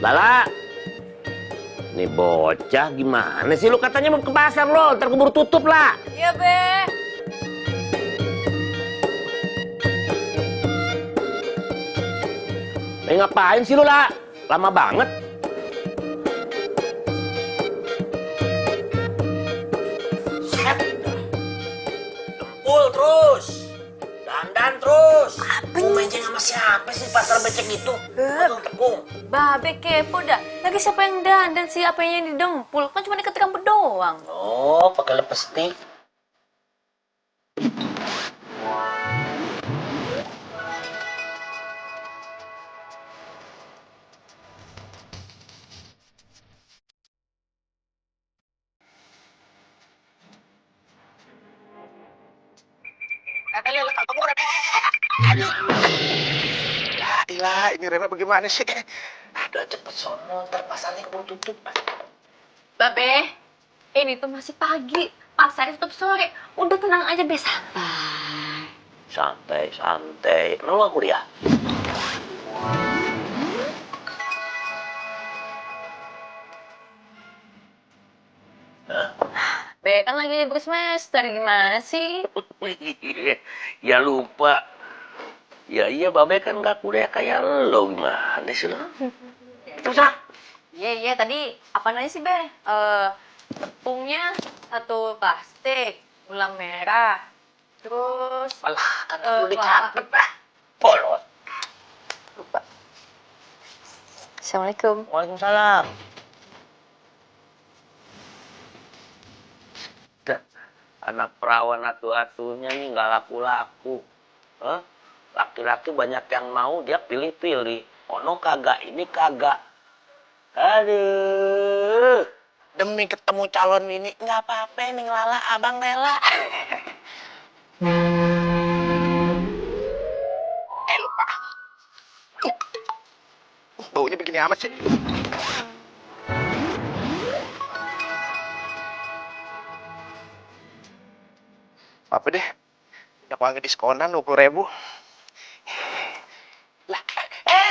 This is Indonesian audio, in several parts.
Lala, nih bocah gimana sih lu katanya mau ke pasar lo, ntar keburu tutup lah. Iya, Be. Ngapain sih lu lah? Lama banget. Dempul terus, dandan terus. Mau menceng sama siapa sih pasar becek itu? Tepung. Babe kepo dah. Lagi siapa yang dandan sih? Apa yang didempul? Kan cuma deket rambut doang. Oh, pakai lipstick. Ilah, ini Rema bagaimana sih? Udah cepet sono, ntar pasarnya keburu tutup. Babe, ini tuh masih pagi. Pasarnya tutup sore. Udah tenang aja, Be. Santai, santai. Pernah lu kuliah? Be, kan lagi libur semester. Gimana sih? Ya lupa. Ya iya, Babe kan nggak kuliah kayak lo. Gimana sih lo? Terus Iya, tadi apa aja sih, Be? Tepungnya satu plastik, gula merah, terus alah, kan perlu dicatat lah. Bolot. lupa. Assalamualaikum. Waalaikumsalam. Anak perawan atu-atunya nih nggak laku-laku. Laki-laki banyak yang mau, dia pilih-pilih. Ono kagak, ini kagak. Aduh. Demi ketemu calon ini, nggak apa-apa nih Lala, abang rela. Lupa. Baunya begini amat sih. Apa deh? Yang wangi diskonan 20.000. Lah,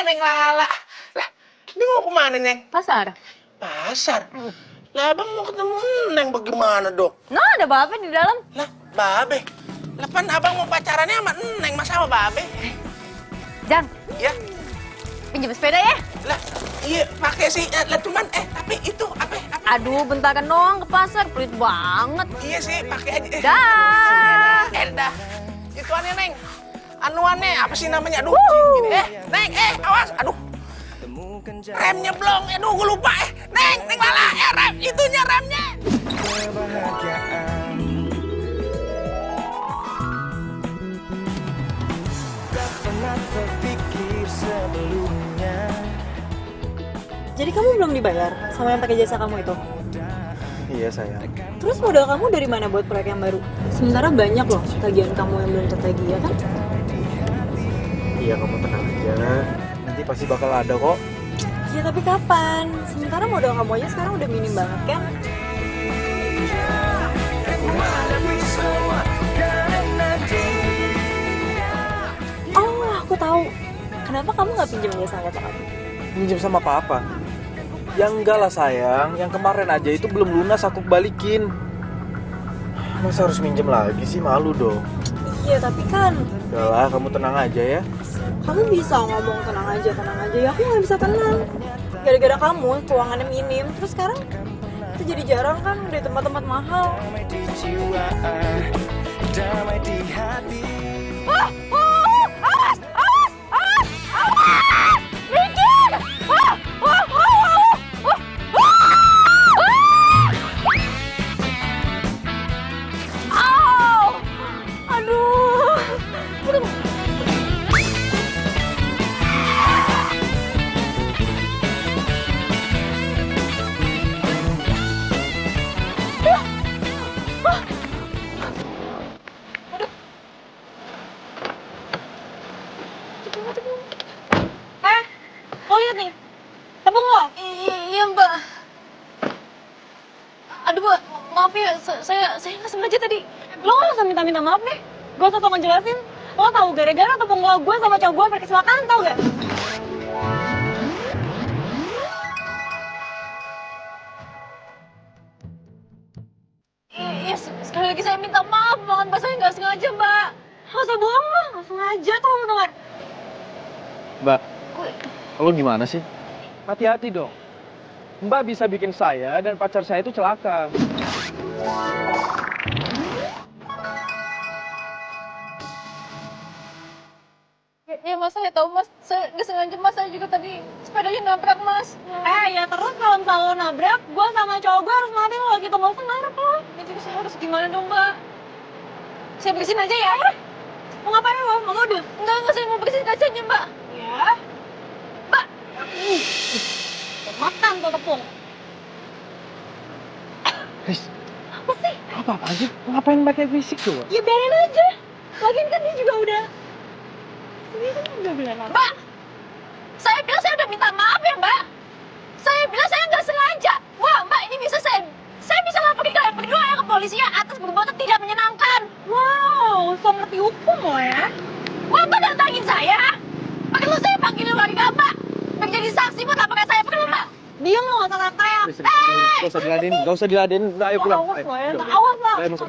Neng Lala. Lah, ini mau kemana, Neng? Pasar. Pasar? Lah, abang mau ketemu Neng bagaimana, Dok? Nah, ada Babe di dalam. Lah, Babe. Lah, pan abang mau pacarannya sama Neng, masa sama Babe? Jang, Ya, pinjam sepeda ya? lah, iya pakai sih. Lah, cuman, tapi itu apa? Aduh, bentaran doang ke pasar. Pelit banget. Iya sih, pakai aja. Dah. Dah. Ituannya, Neng. Anuannya, apa sih namanya? Aduh, gini. Neng, awas. Aduh. Remnya belum. Aduh, gue lupa. Neng Lala. Rem. Itunya remnya. Kebahagiaan tak pernah terpikir sebelumnya. Jadi kamu belum dibayar sama yang pakai jasa kamu itu? Iya sayang. Terus modal kamu dari mana buat proyek yang baru? Sementara banyak loh tagihan kamu yang belum tertagih, ya kan? Iya kamu tenang aja. Nanti pasti bakal ada kok. Ya tapi kapan? Sementara modal kamu aja sekarang udah minim banget kan? Oh, aku tahu. Kenapa kamu nggak pinjam jasa jasa kamu? Minjem sama papa. Ya enggak lah sayang. Yang kemarin aja itu belum lunas aku balikin. Masa harus minjem lagi sih, malu dong. Iya tapi kan Udahlah, kamu tenang aja ya. kamu bisa ngomong tenang aja ya. Aku nggak bisa tenang. Gara-gara kamu keuangannya minim. Terus sekarang itu jadi jarang kan di tempat-tempat mahal. Damai di jiwa, damai di hati. Oh lihat nih, tepung lo. Iya, Mbak. Aduh, Mbak, maaf ya, saya nggak sengaja tadi. Lo nggak usah minta maaf deh. Gue usah tau ngejelasin. Lo tahu gara-gara tepung lo gue sama cowok gue berkecelakaan, tau gak? Sekali lagi saya minta maaf banget, Mbak. Saya nggak sengaja, Mbak. Nggak usah bohong, Mbak. Nggak sengaja, tau dengar. Mbak, lo gimana sih? Hati-hati dong. Mbak bisa bikin saya dan pacar saya itu celaka. Ya, Mas, saya tahu, Mas. Saya nggak sengaja, Mas. Saya juga tadi sepedanya nabrak, Mas. Ya terus kalau misalnya lo nabrak, gue sama cowok gue harus mati lo gitu, mau nabrak lo. Itu saya harus gimana dong, Mbak? Saya bersihin aja ya. Mau ngapain lo? Mau ngode? Enggak, saya mau bersihin kacanya, Mbak. Ya. Mbak. Makan tuh tepung. Riz, Apa sih? apa sih? Ngapain pakai fisik tuh? Ya biarin aja. Lagian kan dia juga udah. Dia kan udah bilang apa? Mbak, saya bilang saya udah minta maaf ya, Mbak. Saya bilang saya nggak sengaja. Wah, Mbak, ini bisa saya bisa laporin kalian berdua ya ke polisi ya atas perbuatan tidak menyenangkan. Wow, so ngerti hukum lo ya. Bapak datangin saya. Perlu saya panggil warga, Mbak. Menjadi saksi buat laporan saya, perlu, Mbak. Dia lo nggak salah teriak. Gak usah diladenin. Nah, ayo pulang. Awas lo ya, Ayo, awas lo. ayo masuk.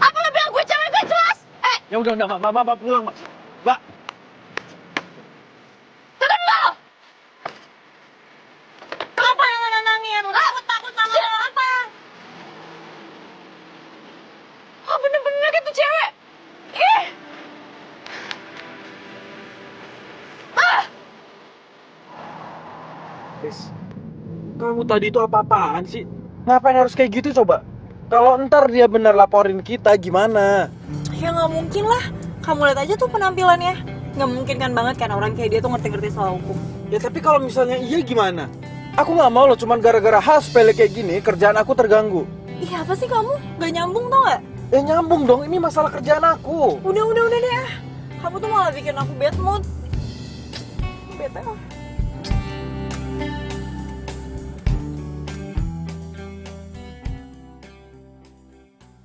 Apa lo bilang gue cewek gak jelas? Ya udah, Mbak pulang, Mbak. Mbak. Tunggu dulu. Apa yang lo nangis? Takut sama lo apa? Oh, bener-bener gitu cewek. Ih. Riz, kamu tadi itu apa-apaan sih? Ngapain harus kayak gitu coba? Kalau ntar dia bener laporin kita gimana? Ya nggak mungkin lah. Kamu lihat aja tuh penampilannya. Nggak mungkin kan banget kan orang kayak dia tuh ngerti-ngerti soal hukum. Ya tapi kalau misalnya iya gimana? Aku nggak mau loh cuman gara-gara hal sepele kayak gini kerjaan aku terganggu. Iya apa sih kamu? Gak nyambung tau gak? Ya nyambung dong, ini masalah kerjaan aku. Udah deh. Kamu tuh malah bikin aku bad mood. Bete lah.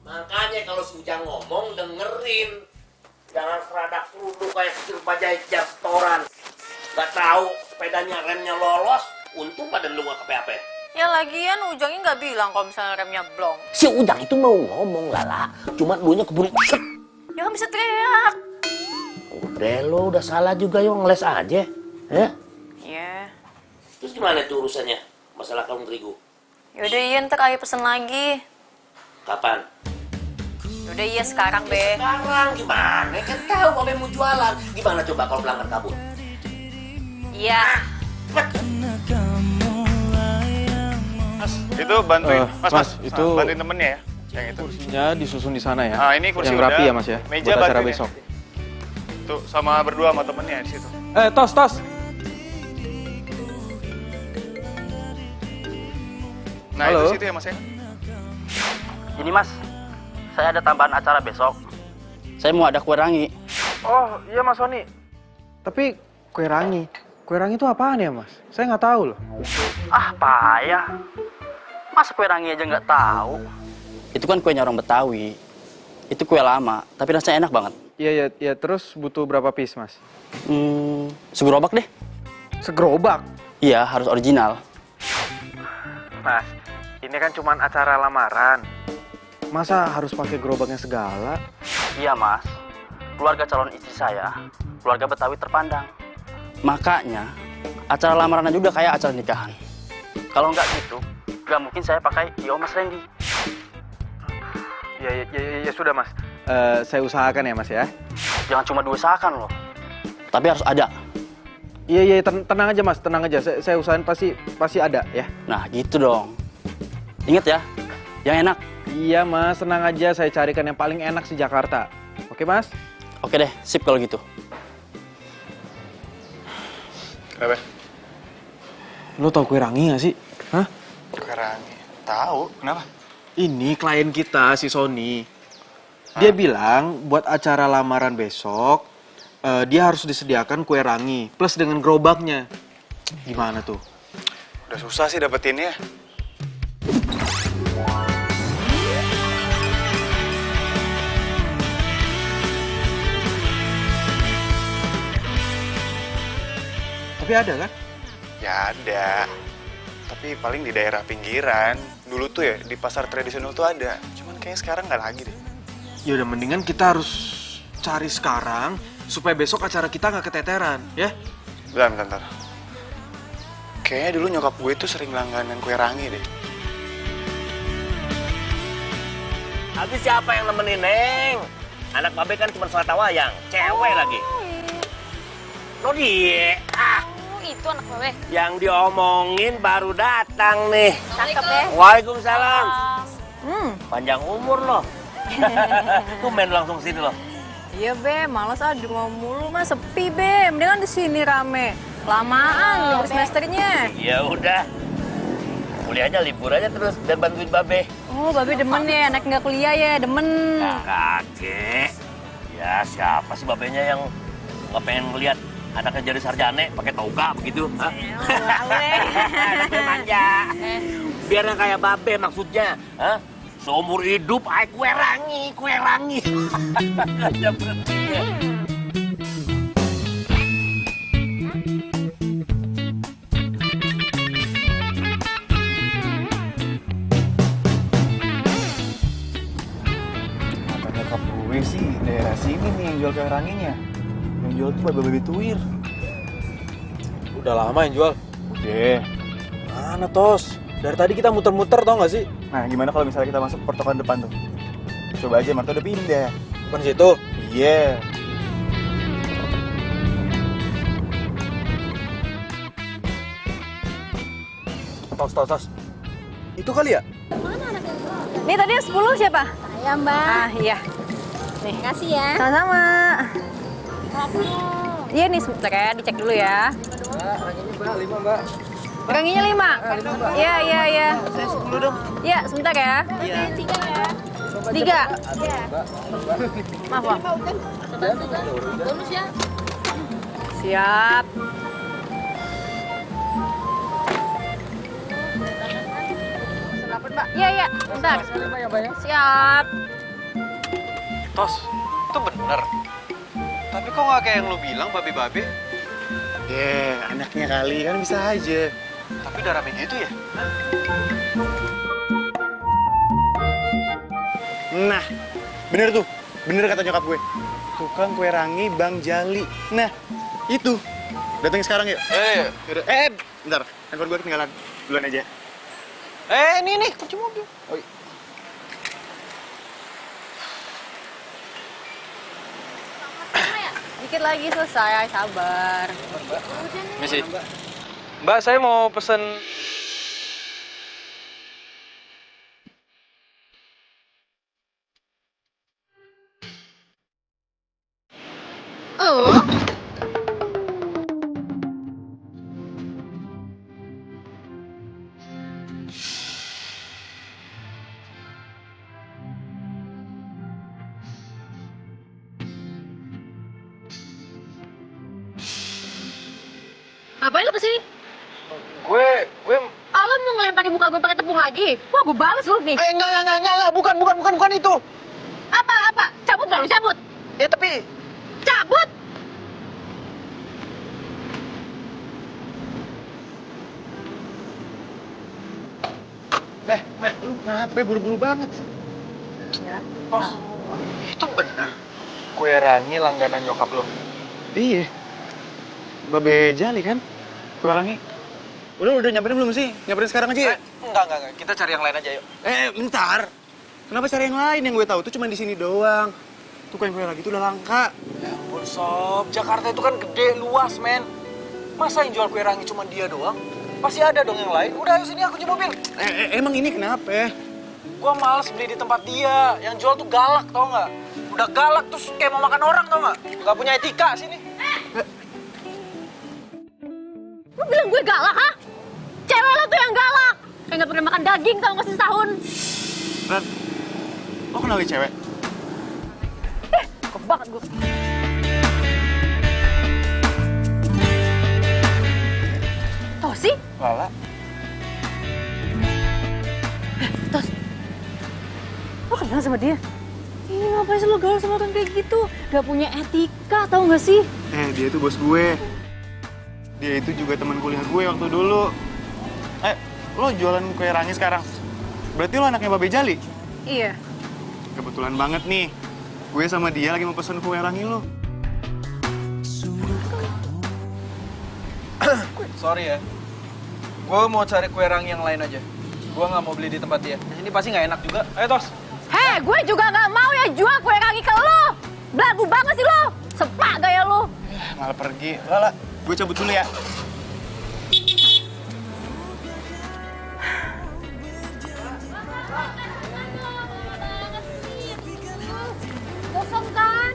Makanya kalau si Ujang ngomong dengerin. Jangan seradak kerudung kayak kecil bajai jastoran. Gak tahu sepedanya remnya lolos, untung badan lu gak kepe-ape. Ya lagian Ujangnya nggak bilang kalau misalnya remnya blong. Si Ujang itu mau ngomong Lala, cuma dulunya keburu set. Ya kan bisa teriak. Udah lo udah salah juga yo ngeles aja. Ya? Iya. Terus gimana tuh urusannya? Masalah kalung terigu. Yaudah iya ntar ayo pesen lagi. Kapan? Yaudah iya sekarang be. Sekarang gimana? Kan tahu Babe mau jualan. Gimana coba kalau pelanggan kabur? Iya. Mas, itu bantuin. Mas, itu bantuin temennya ya. Yang itu. kursinya disusun di sana ya. Ah, ini kursi yang udah. rapi ya Mas ya. Meja buat acara bantuin ya. besok. Tuh, sama berdua sama temennya di situ. Tos. Nah, Halo. itu situ ya Mas ya. Ini Mas, saya ada tambahan acara besok. Saya mau ada kue rangi. Oh iya Mas Sony. Tapi kue rangi itu apaan ya Mas? Saya nggak tahu loh. Ah payah. Masa kue rangi aja nggak tahu? Itu kan kuenya orang Betawi. Itu kue lama, tapi rasanya enak banget. Iya, terus butuh berapa piece Mas? Segerobak deh. Segerobak? Iya, harus original. Mas, ini kan cuma acara lamaran. Masa harus pakai gerobaknya segala? Iya Mas, keluarga calon istri saya, keluarga Betawi terpandang. Makanya, acara lamaran juga kayak acara nikahan. Kalau nggak gitu, nggak mungkin saya pakai Yo Mas Randy. Ya sudah Mas. Saya usahakan ya Mas ya. Jangan cuma diusahakan loh, tapi harus ada. Iya, tenang aja Mas, tenang aja. Saya usahain pasti ada ya. Nah gitu dong. Ingat ya, yang enak. Iya Mas, tenang aja. Saya carikan yang paling enak di Jakarta. Oke Mas? Oke deh, sip kalau gitu. Kenapa? Lo tau kue rangi gak sih? Hah? Kue rangi. Tahu, kenapa? Ini klien kita, si Sony. Dia bilang buat acara lamaran besok, dia harus disediakan kue rangi plus dengan gerobaknya. Gimana tuh? Udah susah sih dapetinnya. Tapi ada kan? Ya ada. Tapi paling di daerah pinggiran. Dulu tuh ya di pasar tradisional tuh ada. Cuman kayaknya sekarang nggak lagi deh. Ya udah mendingan kita harus cari sekarang supaya besok acara kita nggak keteteran, ya? Bentar. Kayaknya dulu nyokap gue tuh sering langganan kue rangi deh. Habis siapa yang nemenin, Neng? Anak babe kan cuma selata wayang, cewek lagi. Lo dia, Itu anak babe. yang diomongin baru datang nih. Cakep ya. Waalaikumsalam. Panjang umur loh. Tuh main langsung sini loh. Iya be, males di rumah mulu mah sepi be. Mendingan di sini rame. Lamaan libur semesternya. Ya udah. Kuliah aja libur aja terus biar bantuin babe. Oh, babe demen ya, anak nggak kuliah ya, demen. Kakek. Ya siapa sih babenya yang nggak pengen ngeliat anaknya jadi sarjana pakai toga begitu? Hah? Anaknya manja. Biar yang kayak babe maksudnya. Hah? Seumur hidup ay kue rangi. Ada berhentinya. Kata nyokap gue sih daerah sini nih yang jual kue ranginya. Yang jual tuh babe tuir. Udah lama yang jual. Udah. Mana Tos? Dari tadi kita muter-muter tau gak sih? Nah, gimana kalau misalnya kita masuk pertokoan depan tuh? Coba aja, Marta udah pindah. Bukan situ. Iya. Tos. Itu kali ya? Nih tadi yang 10 siapa? Saya mbak. Ah iya. Nih. Makasih ya. Sama-sama. Iya nih sebentar ya, dicek dulu ya. Ranginya 5. Iya. 10 dong. Iya, sebentar ya. Oke, 3 ya. 3. Iya. Maaf, Bang. Bonus ya. Siap. Iya, bentar. Siap. Tos, itu bener. Tapi kok nggak kayak yang lo bilang, babe-babe? Anaknya kali, kan bisa aja. Tapi udah rame gitu ya? Nah, bener tuh. Bener kata nyokap gue. Tukang kue rangi Bang Jali. Nah, itu. Datang sekarang yuk. Yaudah. Bentar. Handphone gue ketinggalan. Duluan aja. Nih, kunci mobil. Oh, iya. Dikit lagi selesai, sabar. Misi. Mbak, saya mau pesen. Ngapain lu kesini? Gue Alam mau ngelemparin muka gue pakai tepung lagi. Wah, gue balas lu nih. enggak, bukan itu. Apa? Cabut baru cabut. Ya tapi Cabut. Lu kenapa buru-buru banget? itu bener. Kue rangi langganan nyokap lo. Iya. Babe Jali kan? Kue rangi. Udah nyamperin belum sih? Nyamperin sekarang aja ya? Enggak. Kita cari yang lain aja yuk. Bentar. Kenapa cari yang lain? Yang gue tahu tuh cuma di sini doang. Tuh kue lagi tuh udah langka. Ya ampun Sob, Jakarta itu kan gede, luas men. Masa yang jual kue rangi cuma dia doang? Pasti ada dong yang lain. Udah ayo sini aku kunci mobil. Emang ini kenapa? Gua males beli di tempat dia. Yang jual tuh galak tau nggak? Udah galak terus kayak mau makan orang tau nggak? Nggak punya etika sini. Lu bilang gue galak, ha? Cewek lo tuh yang galak. Kayak nggak pernah makan daging tau nggak setahun. Ran, lo kenali cewek? Kok banget gue. Tosi? Lala. Tos, lo kenal sama dia? Ih, ngapain sih lo gaul sama orang kayak gitu? Gak punya etika, tau gak sih? Dia tuh bos gue. Dia itu juga teman kuliah gue waktu dulu. Lo jualan kue rangi sekarang? Berarti lo anaknya Babe Jali? Iya. kebetulan banget nih. Gue sama dia lagi mau pesen kue rangi lo. Sorry ya. Gue mau cari kue rangi yang lain aja. Gue nggak mau beli di tempat dia. Ini pasti nggak enak juga. Ayo, Tos. Hei, gue juga nggak mau ya jual kue rangi ke lo. Belagu banget sih lo. Sepak gaya lo. Malah pergi. Lala, gue cabut dulu ya. Kosong kan?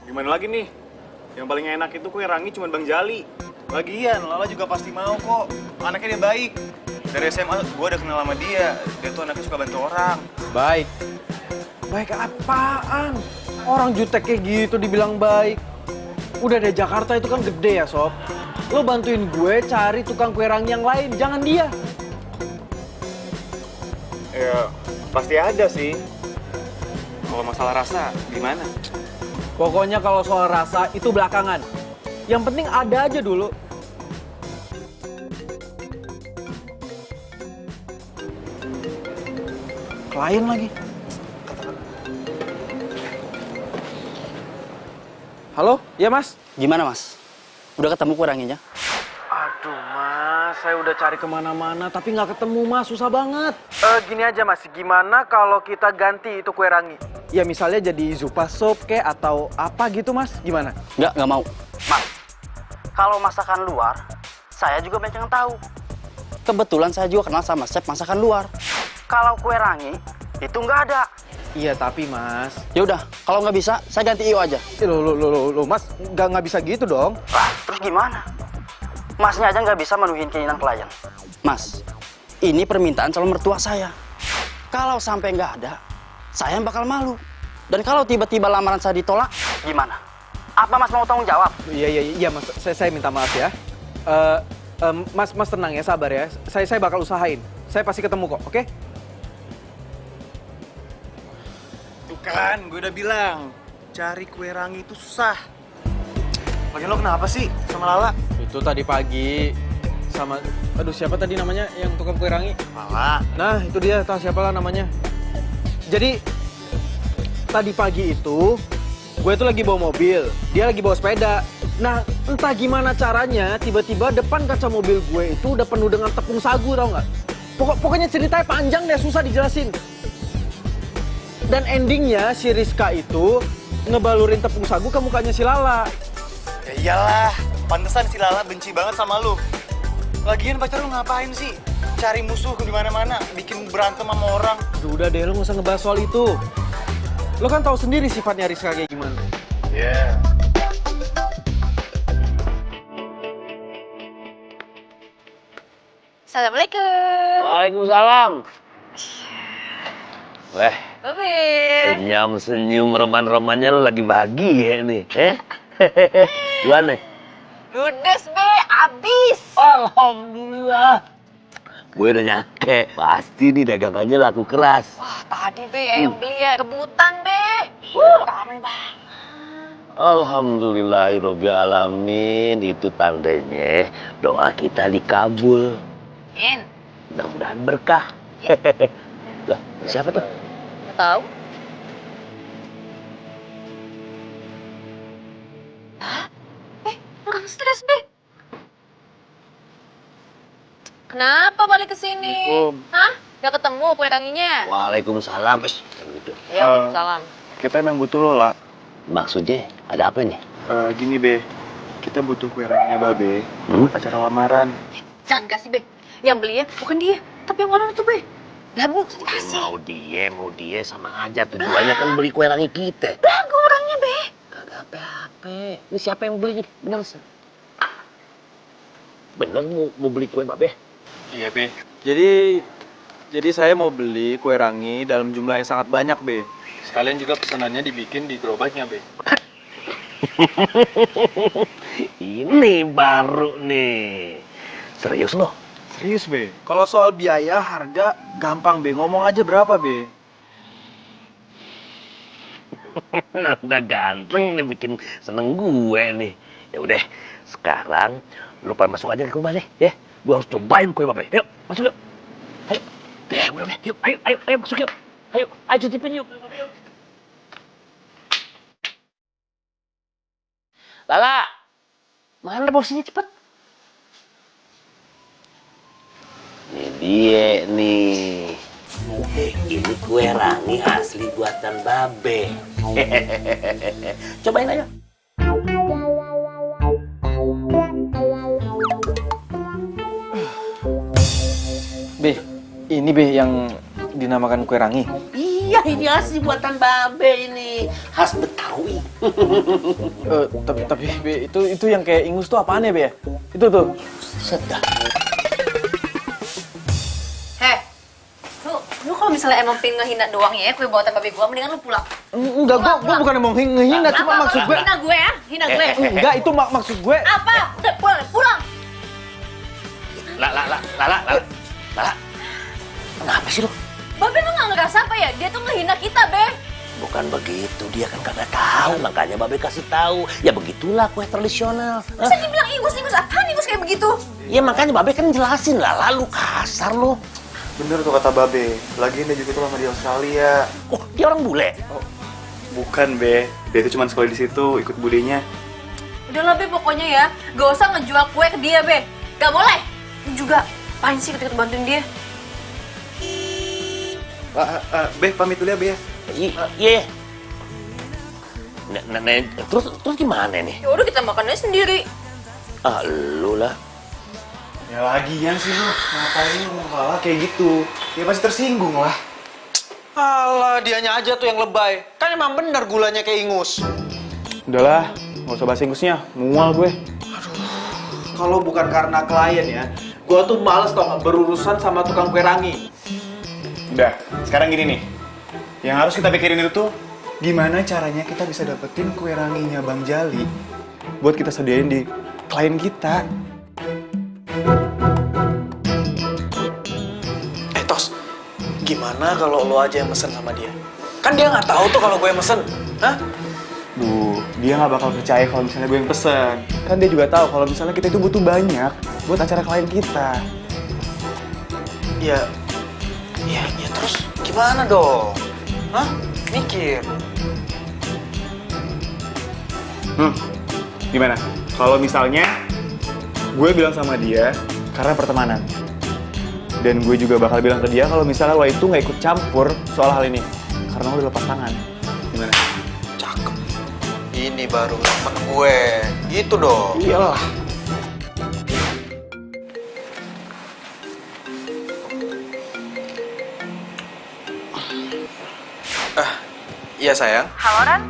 Gimana lagi nih? Yang paling enak itu kue rangi cuma Bang Jali. Lagian, Lala juga pasti mau kok. Anaknya dia baik. Dari SMA gue udah kenal sama dia. Dia tuh anaknya suka bantu orang. Baik. Baik apaan? Orang jutek kayak gitu dibilang baik. Udah deh, Jakarta itu kan gede ya, Sob. Lo bantuin gue cari tukang kue rangi yang lain, jangan dia. Ya, pasti ada sih. Kalau masalah rasa, gimana? Pokoknya kalau soal rasa itu belakangan. Yang penting ada aja dulu. Klien lagi. Halo, ya Mas? Gimana Mas? Udah ketemu kue ranginya? Aduh Mas, saya udah cari kemana-mana tapi nggak ketemu Mas, susah banget. Gini aja Mas, gimana kalau kita ganti itu kue rangi? Ya misalnya jadi zupa sop kek atau apa gitu Mas, gimana? Nggak mau. Mas, kalau masakan luar, saya juga banyak yang tahu. Kebetulan saya juga kenal sama chef masakan luar. Kalau kue rangi, itu nggak ada. Iya tapi Mas. Ya udah, kalau nggak bisa, saya ganti IO aja. Loh Mas, nggak bisa gitu dong. Lah, terus gimana? Masnya aja nggak bisa menuhin keinginan klien. Mas, ini permintaan calon mertua saya. Kalau sampai nggak ada, saya yang bakal malu. Dan kalau tiba-tiba lamaran saya ditolak, gimana? Apa Mas mau tanggung jawab? Iya Mas, saya minta maaf ya. Mas tenang ya, sabar ya. Saya bakal usahain. Saya pasti ketemu kok, oke? Tuh kan, gue udah bilang. Cari kue rangi itu susah. Lagian lo kenapa sih sama Lala? Itu tadi pagi sama, aduh siapa tadi namanya yang tukang kue rangi? Lala. Nah itu dia, tahu siapa lah namanya. Jadi tadi pagi itu gue tuh lagi bawa mobil, dia lagi bawa sepeda. Nah entah gimana caranya tiba-tiba depan kaca mobil gue itu udah penuh dengan tepung sagu, tau nggak? Pokoknya ceritanya panjang deh, susah dijelasin. Dan endingnya si Rizka itu ngebalurin tepung sagu ke mukanya si Lala. Ya iyalah, pantesan si Lala benci banget sama lu. Lagian pacar lu ngapain sih? Cari musuh di mana-mana, bikin berantem sama orang. Aduh, udah deh, lo nggak usah ngebahas soal itu. Lo kan tahu sendiri sifatnya Rizka kayak gimana. Yeah. Assalamualaikum. Waalaikumsalam. Weh, Babe. senyum roman-romannya lo lagi bahagia nih, Gimana? Ludes, Be. Abis. Alhamdulillah. Gue udah nyake, pasti nih dagangannya laku keras. Wah, tadi, Be, yang beli ya rebutan, Be. Ramai banget. Alhamdulillahirobbilalamin, itu tandanya doa kita dikabul. In. Mudah-mudahan berkah. Lah, siapa tuh? Nggak tahu. Hah? Enggak stres, Be. Kenapa balik ke sini? Hah? Nggak ketemu kue ranginya? Waalaikumsalam. Ya, waalaikumsalam. Kita emang butuh lo, La. Maksudnya ada apa nih? Gini, Be. Kita butuh kue ranginya Babe buat acara lamaran. Jangan kasih, Be. Yang beli ya bukan dia, tapi yang orang itu, Be. Lagu, kasih. Mau dia sama aja. Tujuannya kan beli kue rangi kita. Lagu orangnya, Be. Kagak apa-apa. Ini siapa yang beli? Bener, bener mau beli kue Babe? Iya, Be. Jadi saya mau beli kue rangi dalam jumlah yang sangat banyak, Be. Sekalian juga pesanannya dibikin di gerobaknya, Be. Ini baru nih. Serius loh? Serius, Be. Kalau soal biaya, harga, gampang, Be. Ngomong aja berapa, Be. Udah ganteng nih, bikin seneng gue nih. Ya udah, sekarang lu pada masuk aja ke rumah deh, ya. Gua harus cobain kue Babe. Yuk, masuk yuk. Ayo. udah. Yuk, ayo masuk yuk. Ayo cicipin yuk. Lala, mana bosnya cepet? Ini dia nih. Ini kue rangi asli buatan Babe. Cobain aja. Be, ini Be yang dinamakan kue rangi. Iya, ini asli buatan Babe ini. Khas Betawi. Tapi Be, itu yang kayak ingus tuh apaan ya Be ya? Itu tuh. Sedap. Lu kalau misalnya emang pengen ngehina doang ya kue buatan babe gua, mendingan lu pulang. Enggak, gua bukan mau ngehina, cuma maksud gue. Hina gue ya? Hina gue. Enggak, itu maksud gue. Apa? Udah pulang. Lala. Kenapa sih lu? Babe lu nggak ngerasa apa ya? Dia tuh ngehina kita, Be. Bukan begitu, dia kan kagak tahu, makanya Babe kasih tahu. Ya begitulah kue tradisional. Masa dibilang ingus apaan ingus kayak begitu? Ya makanya Babe kan jelasin lah, lalu kasar lu. Bener tuh kata Babe, lagian dia juga tuh lama di Australia. Oh, dia orang bule? Oh, bukan Be, dia itu cuma sekolah di situ, ikut budenya. Udah lah, Be, pokoknya ya, gak usah ngejual kue ke dia, Be. Gak boleh. Lu juga, apain sih ketika bantuin dia? Be, pamit dulu ya Be ya. Iya. Terus gimana nih? Ya udah kita makannya sendiri. Ah, lu lah. Ya lagian sih lu, ngapain lu malah kayak gitu? Ya pasti tersinggung lah. Alah, dianya aja tuh yang lebay. Kan emang bener gulanya kayak ingus. Udahlah, nggak usah bahas ingusnya, mual gue. Kalau bukan karena klien ya, gua tuh males tau nggak berurusan sama tukang kue rangi. Udah, sekarang gini nih. Yang harus kita pikirin itu tuh, gimana caranya kita bisa dapetin kue ranginya Bang Jali buat kita sediain di klien kita. Tos, gimana kalau lo aja yang mesen sama dia? Kan dia nggak tahu tuh kalau gue yang mesen, hah? Dia nggak bakal percaya kalau misalnya gue yang pesen. Kan dia juga tahu kalau misalnya kita itu butuh banyak buat acara klien kita. Ya terus gimana dong? Hah? Mikir. Gimana? Kalau misalnya gue bilang sama dia karena pertemanan. Dan gue juga bakal bilang ke dia kalau misalnya lo itu nggak ikut campur soal hal ini. Karena lo udah lepas tangan. Gimana? Cakep. Ini baru temen gue. Gitu dong. Iyalah. Iya sayang. Halo Ran,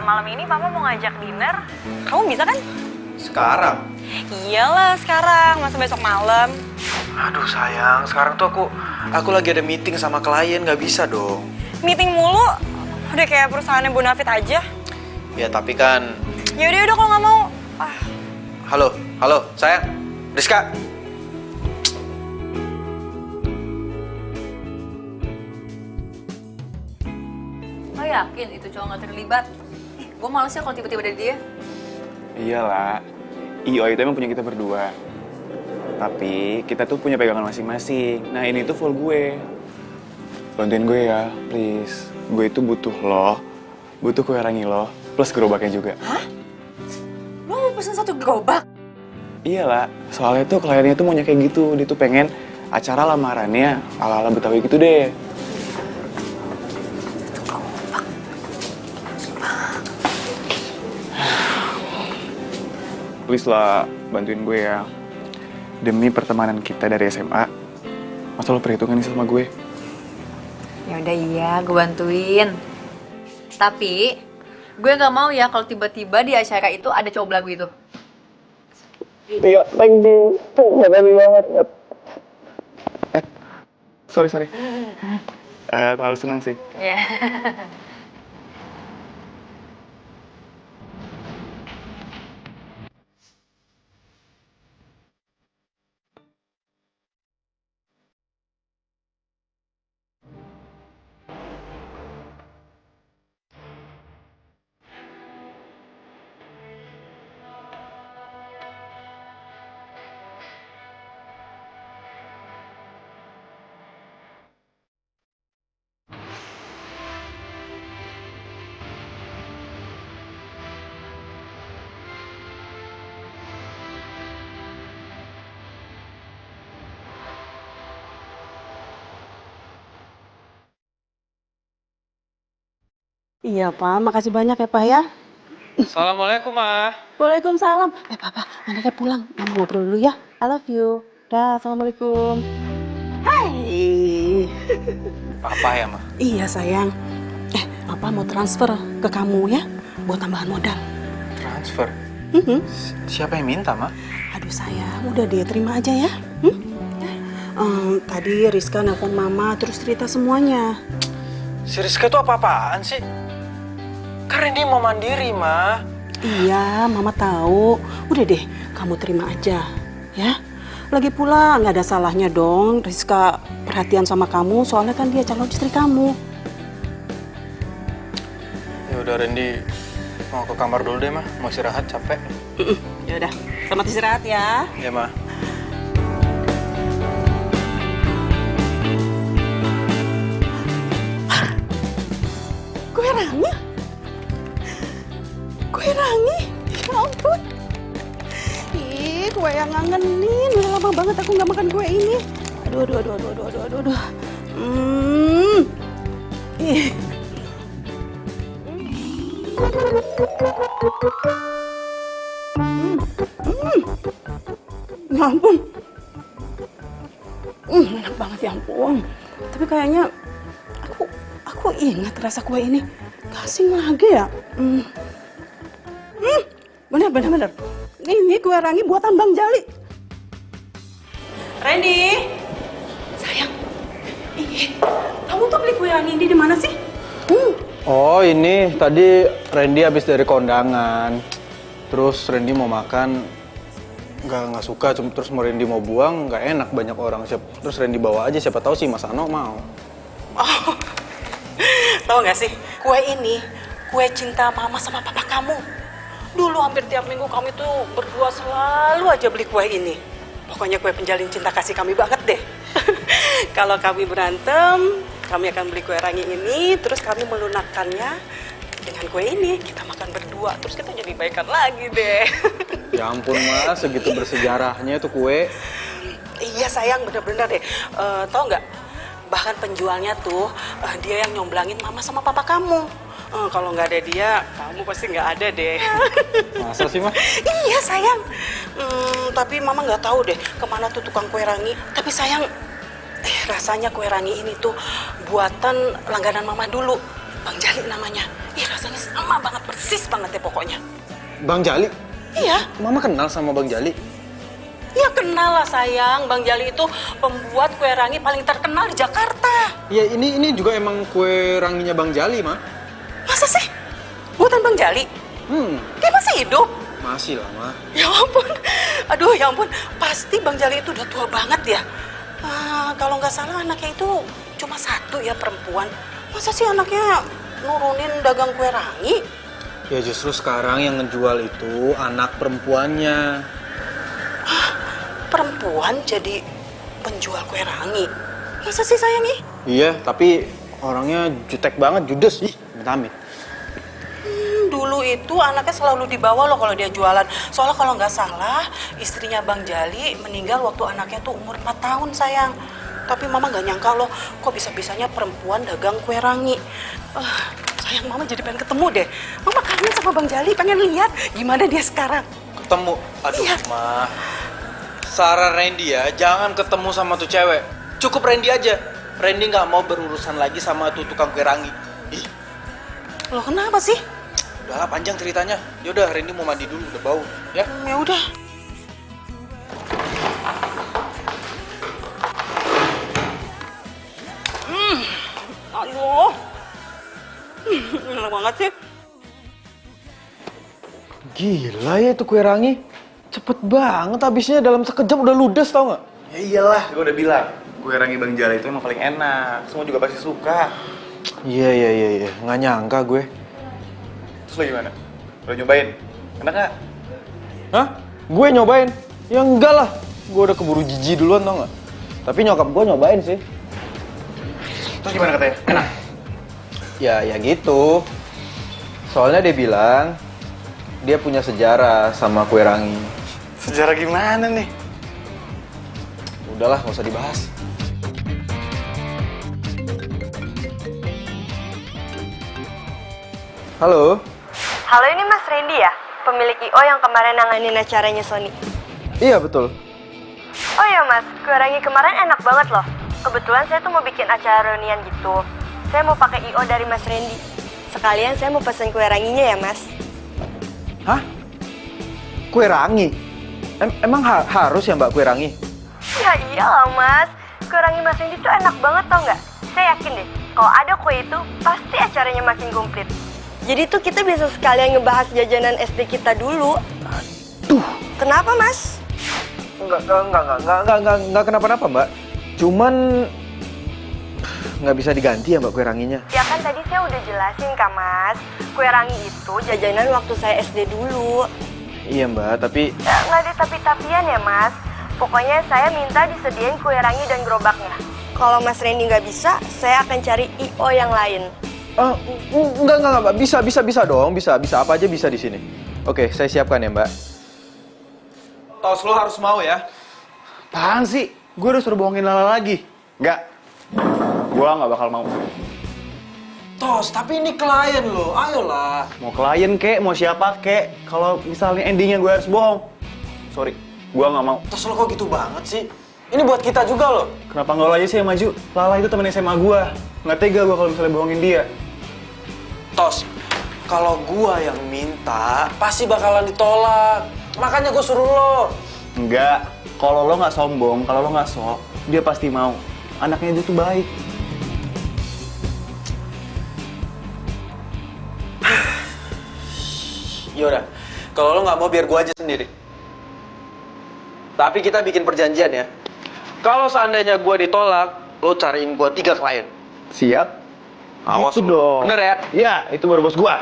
malam ini Mama mau ngajak dinner. Kamu bisa kan? Sekarang. Iyalah sekarang, masa besok malam. Aduh sayang, sekarang tuh aku lagi ada meeting sama klien, nggak bisa dong. Meeting mulu, udah kayak perusahaannya Bonafit aja. Ya tapi kan. Yaudah kalau nggak mau. Halo sayang, Rizka. Lo yakin itu cowok gak terlibat? Gue males ya kalau tiba-tiba dari dia. Iyalah. IO itu emang punya kita berdua. Tapi kita tuh punya pegangan masing-masing. Nah ini tuh full gue. Bantuin gue ya, please. Gue itu butuh lo, butuh kue rangi lo, plus gerobaknya juga. Hah? Lo mau pesen satu gerobak? Iyalah, soalnya tuh kliennya tuh maunya kayak gitu. Dia tuh pengen acara lamarannya ala-ala Betawi gitu deh. Please lah, bantuin gue ya. Demi pertemanan kita dari SMA, masa lo perhitungan nih sama gue? Ya udah iya, gue bantuin. Tapi gue nggak mau ya kalau tiba-tiba di acara itu ada cowok belagu itu. Iya, thank you. Makasih banget. Sorry. Terlalu senang sih. Ya. Iya, Pak. Makasih banyak ya, Pak ya. Assalamualaikum, Ma. Waalaikumsalam. Papa, anaknya pulang. Mama ngobrol dulu ya. I love you. Dah, assalamualaikum. Hai. Papa ya, Ma? Iya, sayang. Papa mau transfer ke kamu ya, buat tambahan modal. Transfer? Siapa yang minta, Ma? Aduh sayang, udah deh, terima aja ya. Tadi Rizka nelpon Mama, terus cerita semuanya. Si Rizka tuh apa-apaan sih? Karena dia mau mandiri, Ma. Iya, Mama tahu. Udah deh, kamu terima aja, ya. Lagi pula nggak ada salahnya dong Rizka perhatian sama kamu, soalnya kan dia calon istri kamu. Ya udah, Randy mau ke kamar dulu deh, Ma. Mau istirahat, capek. Ya udah, selamat istirahat ya. Ya, Ma. Kue rangi? Kue rangi? Ya ampun. Ih, kue yang ngangenin. Udah lama banget aku nggak makan kue ini. Aduh. Ih. Ya ampun. Enak banget ya ampun. Tapi kayaknya aku ingat rasa kue ini. Kasih lagi ya. Bener. Ini kue rangi buatan Bang Jali. Randy, sayang. Kamu tuh beli kue rangi ini di mana sih? Oh, ini tadi Randy habis dari kondangan. Terus Randy mau makan, nggak suka, terus mau Randy mau buang, nggak enak banyak orang. Terus Randy bawa aja, siapa tahu sih Mas Ano mau. Oh, tahu nggak sih, kue ini kue cinta Mama sama Papa kamu. Dulu hampir tiap minggu kami tuh berdua selalu aja beli kue ini. Pokoknya kue penjalin cinta kasih kami banget deh. Kalau kami berantem, kami akan beli kue rangi ini, terus kami melunakkannya dengan kue ini. Kita makan berdua, terus kita jadi baikan lagi deh. Ya ampun, Mas, segitu bersejarahnya itu kue. Iya sayang, bener-bener deh. Tahu nggak? Bahkan penjualnya tuh dia yang nyomblangin Mama sama Papa kamu. Kalau nggak ada dia, kamu pasti nggak ada deh. Masa sih, Ma? Iya sayang. Tapi Mama nggak tahu deh kemana tuh tukang kue rangi. Tapi sayang, rasanya kue rangi ini tuh buatan langganan Mama dulu. Bang Jali namanya. Rasanya sama banget, persis banget ya pokoknya. Bang Jali? Iya. Mama kenal sama Bang Jali? Ya kenal lah sayang, Bang Jali itu pembuat kue rangi paling terkenal di Jakarta. Ya ini juga emang kue ranginya Bang Jali, Ma. Masa sih? Buatan Bang Jali? Dia masih hidup? Masih lah, Ma. Ya ampun, aduh ya ampun, pasti Bang Jali itu udah tua banget ya. Kalau nggak salah anaknya itu cuma satu ya, perempuan. Masa sih anaknya nurunin dagang kue rangi? Ya justru sekarang yang ngejual itu anak perempuannya. Perempuan jadi penjual kue rangi? Masa sih sayang nih? Iya, tapi orangnya jutek banget, judes. Ih, amit-amit. Dulu itu anaknya selalu dibawa loh kalau dia jualan. Soalnya kalau nggak salah, istrinya Bang Jali meninggal waktu anaknya tuh umur 4 tahun sayang. Tapi Mama nggak nyangka loh, kok bisa-bisanya perempuan dagang kue rangi. Sayang, Mama jadi pengen ketemu deh. Mama kangen sama Bang Jali, pengen lihat gimana dia sekarang. Ketemu? Aduh, iya. Ma. Saran Randy ya, jangan ketemu sama tuh cewek. Cukup Randy aja. Randy nggak mau berurusan lagi sama tuh tukang kue rangi. Ih. Loh kenapa sih? Udahlah, panjang ceritanya. Yaudah, Randy mau mandi dulu, udah bau. Ya? Ya udah. Aduh. Enak banget sih. Gila ya itu kue rangi. Cepet banget habisnya, dalam sekejap udah ludes, tau nggak? Ya iyalah, gue udah bilang. Kue rangi Bang Jali itu emang paling enak. Semua juga pasti suka. Iya. Nggak nyangka gue. Terus lo gimana? Lo nyobain? Enak nggak? Hah? Gue nyobain? Ya enggak lah. Gue udah keburu jijik duluan, tau nggak? Tapi nyokap gue nyobain sih. Terus gimana katanya? Enak? Ya gitu. Soalnya dia bilang dia punya sejarah sama kue rangi. Sejarah gimana nih? Udahlah, nggak usah dibahas. Halo? Halo, ini Mas Randy ya? Pemilik I.O. yang kemarin nanganin acaranya Sony. Iya, betul. Oh iya Mas, kue rangi kemarin enak banget loh. Kebetulan saya tuh mau bikin acara reunian gitu. Saya mau pakai I.O. dari Mas Randy. Sekalian saya mau pesen kue ranginya ya Mas. Hah? Kue rangi? Emang harus ya Mbak kue rangi? Ya iyalah Mas, kue rangi Mas Randy tuh enak banget tau nggak? Saya yakin deh, kalau ada kue itu pasti acaranya makin komplit. Jadi tuh kita bisa sekalian ngebahas jajanan SD kita dulu. Aduh. Kenapa Mas? Enggak kenapa-napa Mbak. Cuman nggak bisa diganti ya Mbak kue ranginya. Ya kan tadi saya udah jelasin Kak Mas, kue rangi itu jajanan waktu saya SD dulu. Iya Mbak, tapi... Ya, nggak ada tapi-tapian ya Mas. Pokoknya saya minta disediain kue rangi dan gerobaknya. Kalau Mas Randy nggak bisa, saya akan cari I.O. yang lain. Oh, enggak Mbak. Bisa dong. Bisa apa aja bisa di sini. Oke, saya siapkan ya Mbak. Tos, lo harus mau ya. Apaan sih? Gue udah suruh bohongin Lala lagi. Enggak. Gue nggak bakal mau. Tos, tapi ini klien lo. Ayolah. Mau klien kek, mau siapa kek. Kalau misalnya endingnya gue harus bohong. Sorry, gue nggak mau. Tos, lo kok gitu banget sih? Ini buat kita juga loh. Kenapa nggak lo aja sih yang maju? Lala itu temen SMA gue. Nggak tega gue kalau misalnya bohongin dia. Tos, kalau gua yang minta, pasti bakalan ditolak. Makanya gua suruh lo. Enggak. Kalau lo nggak sombong, kalau lo nggak sok, dia pasti mau. Anaknya dia tuh baik. Yaudah, kalau lo nggak mau biar gua aja sendiri. Tapi kita bikin perjanjian ya. Kalau seandainya gua ditolak, lo cariin gua 3 klien. Siap? Awas itu lo. dong. Bener ya? Iya, itu baru bos gua.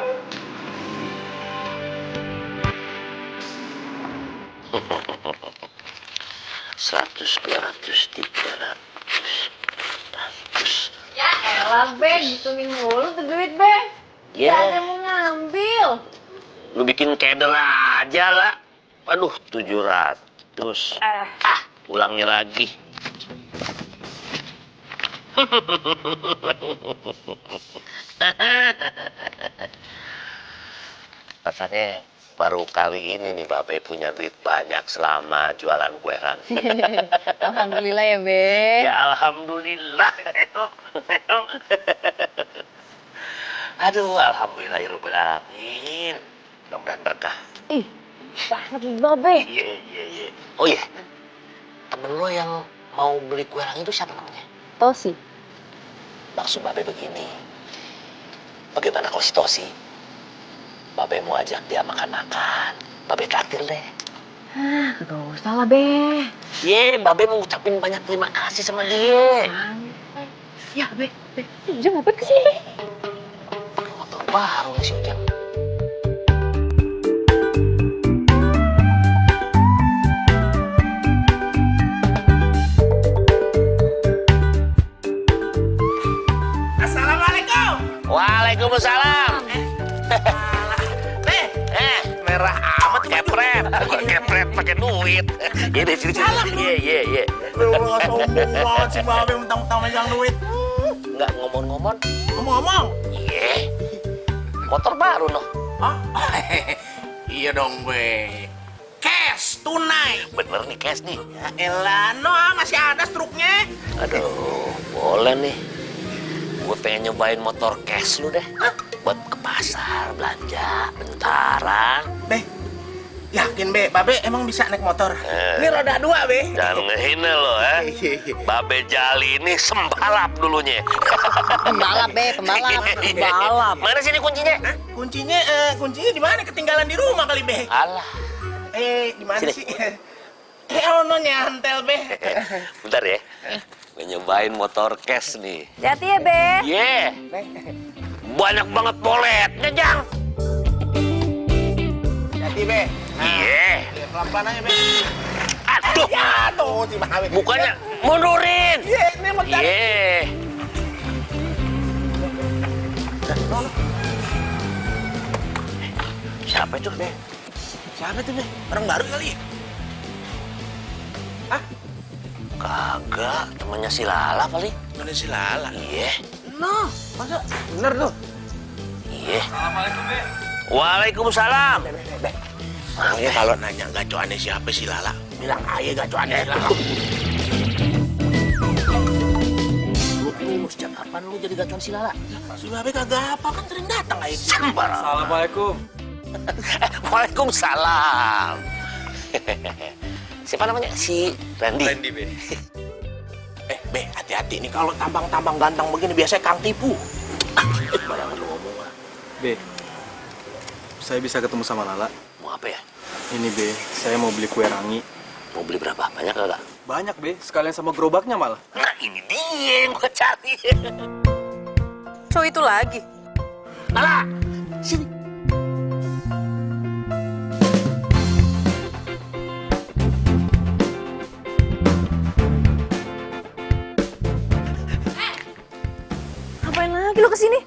Seratus, 200, 300. Ya elah, Be. Hitungin mulu tuh duit, Be. Ya. Gak ada yang mau ngambil. Lu bikin keder aja lah. Aduh, 700. Ulangnya lagi. Rasanya baru kali ini nih Babe punya duit banyak selama jualan kue rangi. Alhamdulillah ya, Be. Ya alhamdulillah. Aduh, alhamdulillah ya Rabbal alamin. Mudah-mudahan berkah. Ih, banget lu, Be. Iya. Oh iya, temen lo yang mau beli kue rangi itu siapa namanya? Tosi. Maksud Babe begini, bagaimana kalau si Tosi? Babe mau ajak dia makan-makan, Babe traktir deh. Gak usah lah, Be. Babe mau ngucapin banyak terima kasih sama dia. Ya, Be. Ujang ngapain kesini? Motor baru nih si Ujang. Waalaikumsalam. Merah amat Kepret, bukan kepret pakai duit. Ini sini. Iya. Lu nggak sombong banget sih Babe mentang-mentang megang duit. Nggak ngomong-ngomong. Ngomong-ngomong. Iya. Motor baru noh. Hah? Iya dong, Be. Cash, tunai. Bener nih cash nih. Ya elah, masih ada struknya. Aduh, boleh nih. Gue pengen nyobain motor cash lu deh. Buat ke pasar, belanja, bentaran. Be, yakin Be, Babe emang bisa naik motor? Ini roda 2, Be. Jangan ngehina lo, Babe Jali ini sembalap dulunya. Pembalap, Be. Pembalap. Mana sini kuncinya? Hah? Kuncinya di mana? Ketinggalan di rumah kali, Be. Alah. Di mana Sini. sih? Ono nyantel, Be. Bentar ya. Gue nyobain motor cash nih. Hati ya, Be. Iya. Banyak banget poletnya, Jang. Hati, Be. Iya. Pelan-pelan aja, Be. Aduh. Jatuh si Babe. Bukannya mundurin. Iya, ini mau cari. Iya. Siapa itu, Be? Siapa tuh, Be? Orang baru kali ya? Hah? Kagak, temannya si Lala kali. Temennya si Lala. Iya. Masa? Bener tuh? Iya. Waalaikumsalam. Makanya kalau nanya gacoannya siapa si Lala, bilang aja gacoannya si Lala. Lu sejak kapan lu jadi gacuan si Lala? Si Babe kagak apa, kan sering datang aja. Sembarang. Assalamualaikum. Waalaikumsalam. Siapa namanya? Si Randy. Randy, Be. Be, hati-hati nih kalau tampang-tampang ganteng begini biasanya Kang tipu. Bayangan lu ngomong. Be, saya bisa ketemu sama Lala. Mau apa ya? Ini, Be, saya mau beli kue rangi. Mau beli berapa? Banyak kagak? Banyak, Be. Sekalian sama gerobaknya malah. Nah, ini dia yang gua cari. Cowok itu lagi. Lala, sini. Ngapain lagi lo kesini?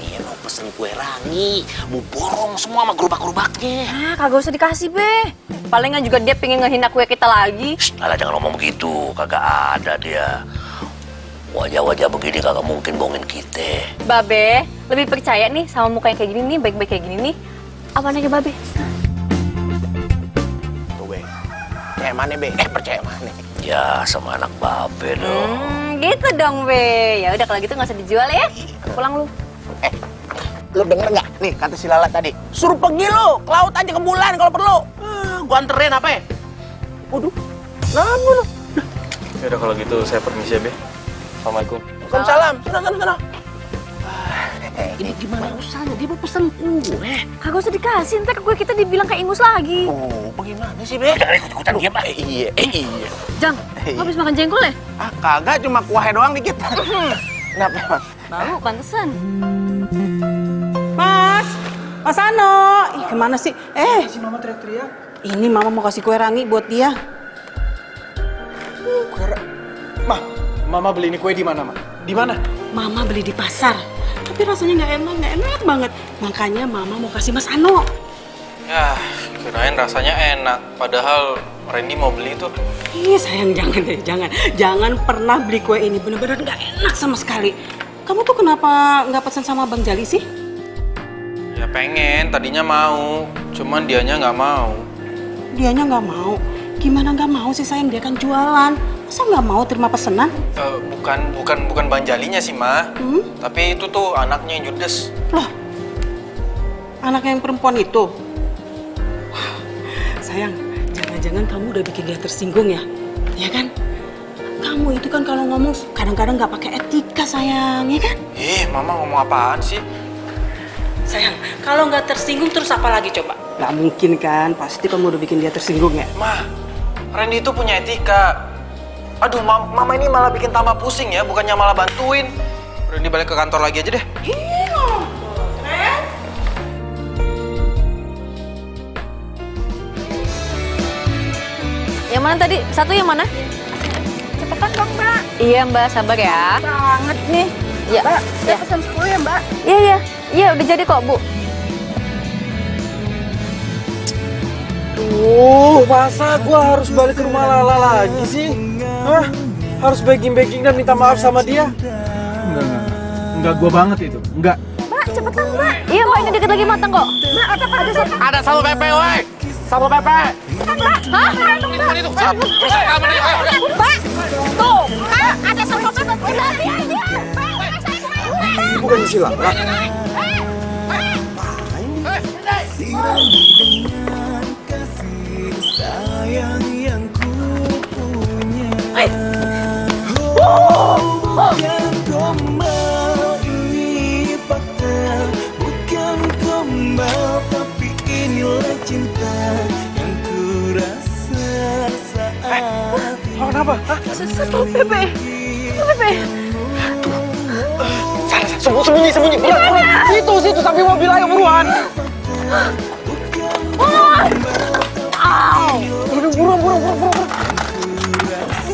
Dia mau pesen kue rangi, mau borong semua sama gerobak-gerobaknya. Ah, kagak usah dikasih, Be. Palingan juga dia pengen ngehina kue kita lagi. Shh, Lala jangan ngomong begitu, kagak ada dia. Wajah-wajah begini kagak mungkin bohongin kita. Babe, lebih percaya nih sama muka yang kayak gini nih, baik-baik kayak gini nih. Apaan aja, Babe? Tuh, Be. Percaya mana, Be? Percaya mana? Ya, sama anak babe dong. Gitu dong, Be. Ya udah kalau gitu nggak usah dijual ya. Pulang lu. Lu denger nggak? Nih, kata si Lala tadi. Suruh pergi lu, ke laut aja ke bulan kalau perlu. Gua anterin apa ya? Waduh, lama lu. Ya udah kalau gitu saya permisi ya, Be. Assalamualaikum. Waalaikumsalam. Sana. Ini gimana usahanya? Dia mau pesen kue. Kagak usah dikasih, ntar kue kita dibilang kayak ingus lagi. Oh, bagaimana sih, Be? Jangan ikut-ikutan diam, Pak. Iya. Jang, lo habis makan jengkol ya? Ah, kagak, cuma kuahnya doang dikit. Kenapa, Bang? Bau, pantesan. Mas Ano. Ih, kemana sih? Si Mama teriak-teriak. Ini Mama mau kasih kue rangi buat dia. Mama beli ini kue di mana, Ma? Di mana? Mama beli di pasar. Tapi rasanya nggak enak banget. Makanya Mama mau kasih Mas Ano. Ya, kirain rasanya enak. Padahal Randy mau beli itu. Ih, sayang, jangan deh, jangan. Jangan pernah beli kue ini. Bener-bener nggak enak sama sekali. Kamu tuh kenapa nggak pesan sama Bang Jali sih? Ya pengen, tadinya mau. Cuman dianya nggak mau. Dianya nggak mau. Gimana nggak mau sih, sayang? Dia kan jualan. Masa nggak mau terima pesanan? Bukan Bang Jalinya sih, Ma. Tapi itu tuh anaknya yang judes. Loh, anak yang perempuan itu? Wah, sayang, jangan-jangan kamu udah bikin dia tersinggung ya? Ya kan? Kamu itu kan kalau ngomong kadang-kadang nggak pakai etika, sayang, ya kan? Mama ngomong apaan sih? Sayang, kalau nggak tersinggung terus apa lagi coba? Nggak mungkin kan? Pasti kamu udah bikin dia tersinggung ya? Ma, Randy itu punya etika. Aduh, Mama ini malah bikin tambah pusing ya, bukannya malah bantuin. Randy balik ke kantor lagi aja deh. Yang mana tadi? Satu yang mana? Cepetan dong, Mbak. Iya, Mbak. Sabar ya. Banget nih. Ya, Mbak, ya. saya pesan 10 ya, Mbak. Iya, udah jadi kok, Bu. Masa gua harus balik ke rumah Lala lagi sih? Hah? Harus begging dan minta maaf sama dia? Enggak gua banget itu. Enggak. Mbak, cepetan, Mbak. Iya, kok ini dikit lagi matang kok. Mbak, ada satu. Ada Satpol PP, woi. Satpol PP. Mbak, hah? Itu, rusak kamar ini. Mbak, tuh, Mbak, ada Satpol PP. Udah, lihat. Mbak, saya kemana? Ini bukan si Lala. Kenapa? Satpol PP. Sembunyi. Buruan. Situ, samping mobil, ayo buruan. Buruan.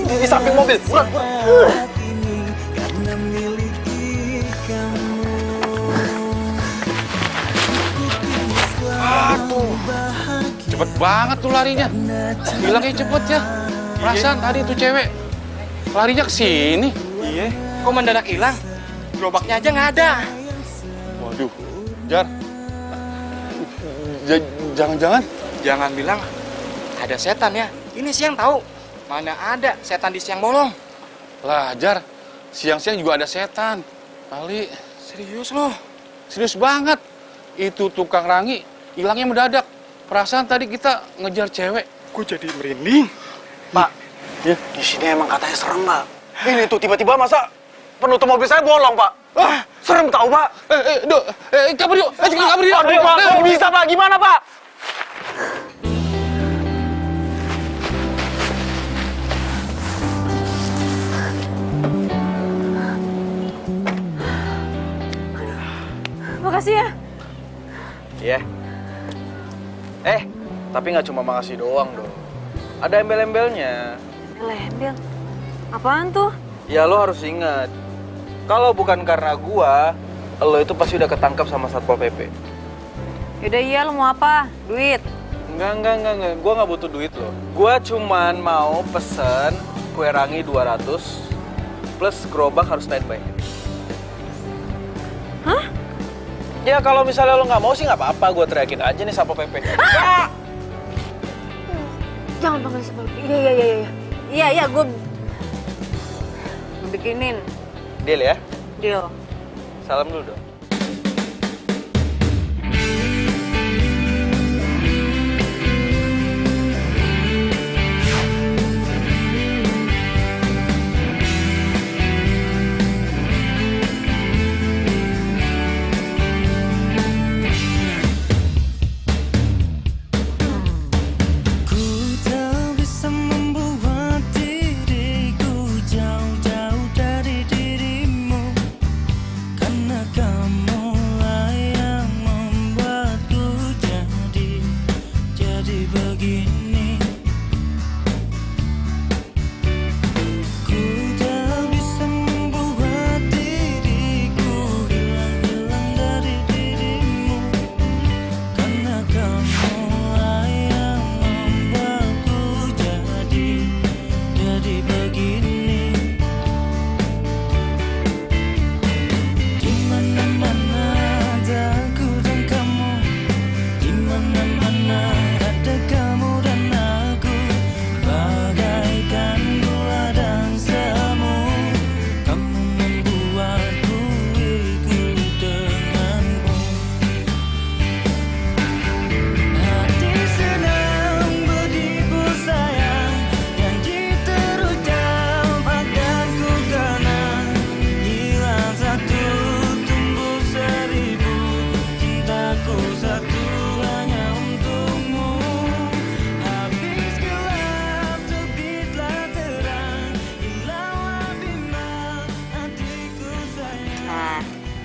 Di samping mobil, buruan. Aduh, cepet banget tuh larinya. Bilangnya cepet ya. Perasaan tadi tuh cewek larinya ke sini. Iya. Kok mendadak hilang? Gerobaknya aja nggak ada. Waduh, Jar. Jangan-jangan. Jangan bilang ada setan ya. Ini siang tahu. Mana ada setan di siang bolong. Lah, Jar. Siang-siang juga ada setan. Kali. Serius loh. Serius banget. Itu tukang rangi hilangnya mendadak. Perasaan tadi kita ngejar cewek. Gue jadi merinding. Pak, ya di sini emang katanya serem, Pak. Ini tuh tiba-tiba masa penutup mobil saya bolong, Pak. Ah, serem tahu, Pak. Kabur yuk. Kabur yuk. Aduh, Pak, kok bisa, Pak? Gimana, Pak? Makasih ya. Iya. Tapi nggak cuma makasih doang dong. Ada embel-embelnya. Embel-embel? Apaan tuh? Ya lo harus ingat, kalau bukan karena gua, lo itu pasti udah ketangkap sama Satpol PP. Yaudah iya, lo mau apa? Duit? Enggak. Gua nggak butuh duit lo. Gua cuman mau pesen kue rangi 200 plus gerobak harus standby. Hah? Ya kalau misalnya lo nggak mau sih nggak apa-apa, gua teriakin aja nih Satpol PP. Jangan panggil Satpol PP. Iya, gue bikinin. Deal ya? Deal. Salam dulu dong.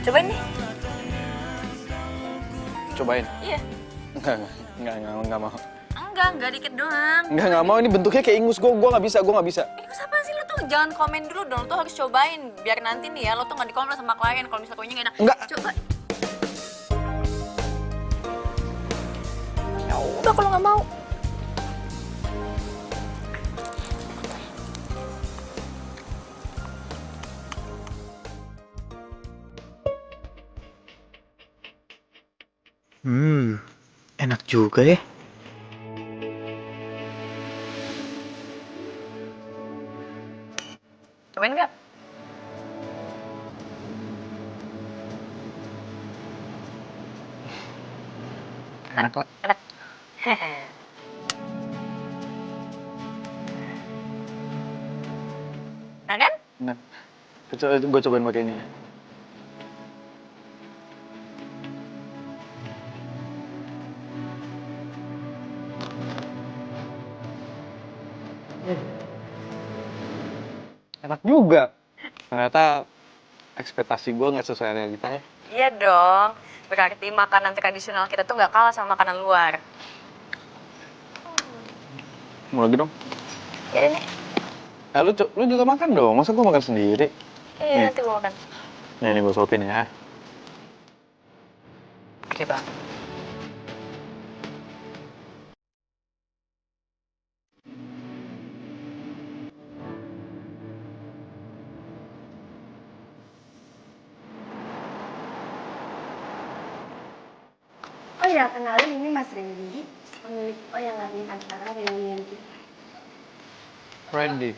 Cobain nih. Cobain? Iya. Enggak mau. Enggak dikit doang. Enggak mau, ini bentuknya kayak ingus. Gue nggak bisa. Ingus apaan sih? Lo tuh jangan komen dulu dong, lo tuh harus cobain. Biar nanti nih ya, lo tuh nggak dikomen sama klien kalau misalnya kuenya nggak enak. Enggak. Coba. Ya udah kalau nggak mau. Enak juga ya. Cobain nggak? Enak kok. Enak. Nah kan? Enak. Gue cobain pakai ini. Enak juga. Ternyata ekspektasi gue nggak sesuai realita ya. Iya dong. Berarti makanan tradisional kita tuh nggak kalah sama makanan luar. Mau lagi dong? Ya ini. Lu juga makan dong. Masa gue makan sendiri? Iya, nanti gue makan. Nih, ini gue suapin ya. Oke, Bang. Oh ya, kenalin ini Mas Randy, pemilik yang lagi acara reunian kita. Randy.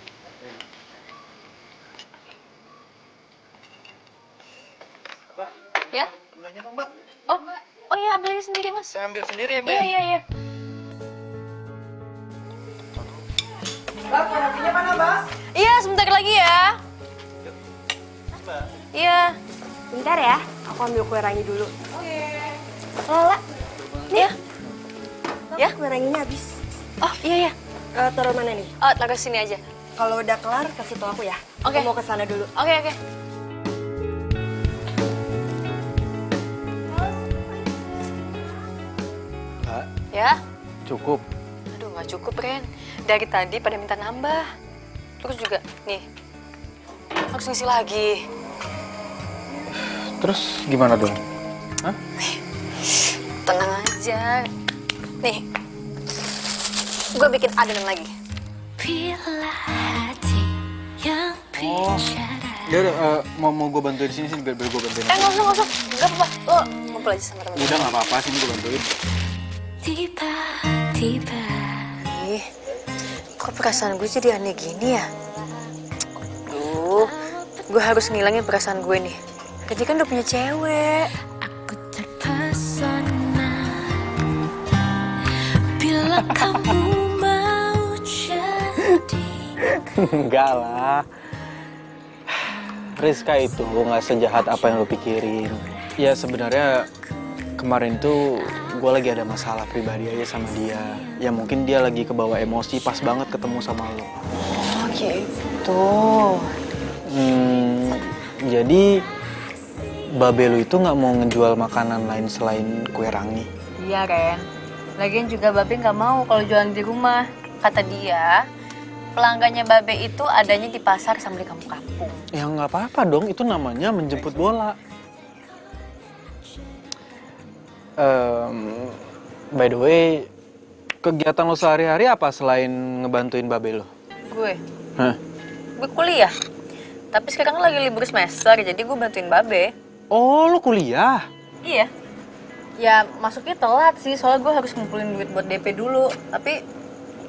Ya? Oh iya, ambil aja sendiri, Mas. Saya ambil sendiri ya, Iya. Mbak, kopinya mana, Mbak? Iya, sebentar lagi ya. Iya. Bentar ya, aku ambil kue rangi dulu. Oke. Lala, nih. Ya? Kue ranginya habis. Oh, iya. Taruh mana nih? Oh, taruh sini aja. Kalau udah kelar, kasih tau aku ya. Oke. Aku mau ke sana dulu. Oke. Kak, Ya? cukup. Aduh, nggak cukup, Ren. Dari tadi pada minta nambah. Terus juga, nih, harus ngisi lagi. Terus gimana dong? Hah? Tenang aja. Nih, gue bikin adonan lagi. Oh, ya udah, mau gue bantuin sini biar gue bantuin. Nggak usah. Nggak apa-apa. Lo ngumpul aja sama temen-temen. Udah nggak apa-apa, sini gue bantuin. Ih, kok perasaan gue jadi aneh gini ya? Duh, gue harus ngilangin perasaan gue nih. Jadi kan udah punya cewek. Aku terpesona bila kamu mau jadi. Enggak lah. Rizka itu nggak sejahat apa yang lo pikirin. Ya sebenarnya kemarin tuh gue lagi ada masalah pribadi aja sama dia. Ya mungkin dia lagi kebawa emosi pas banget ketemu sama lo. Oh gitu. Jadi babe lo itu nggak mau ngejual makanan lain selain kue rangi. Iya Ren. Lagian juga Babe nggak mau kalau jualan di rumah. Kata dia, pelanggannya Babe itu adanya di pasar sama di kampung-kampung. Ya nggak apa-apa dong, itu namanya menjemput bola. By the way, kegiatan lo sehari-hari apa selain ngebantuin babe lo? Gue? Hah? Gue kuliah. Tapi sekarang lagi libur semester, jadi gue bantuin Babe. Oh, lo kuliah? Iya. Ya masuknya telat sih, soalnya gue harus ngumpulin duit buat DP dulu. Tapi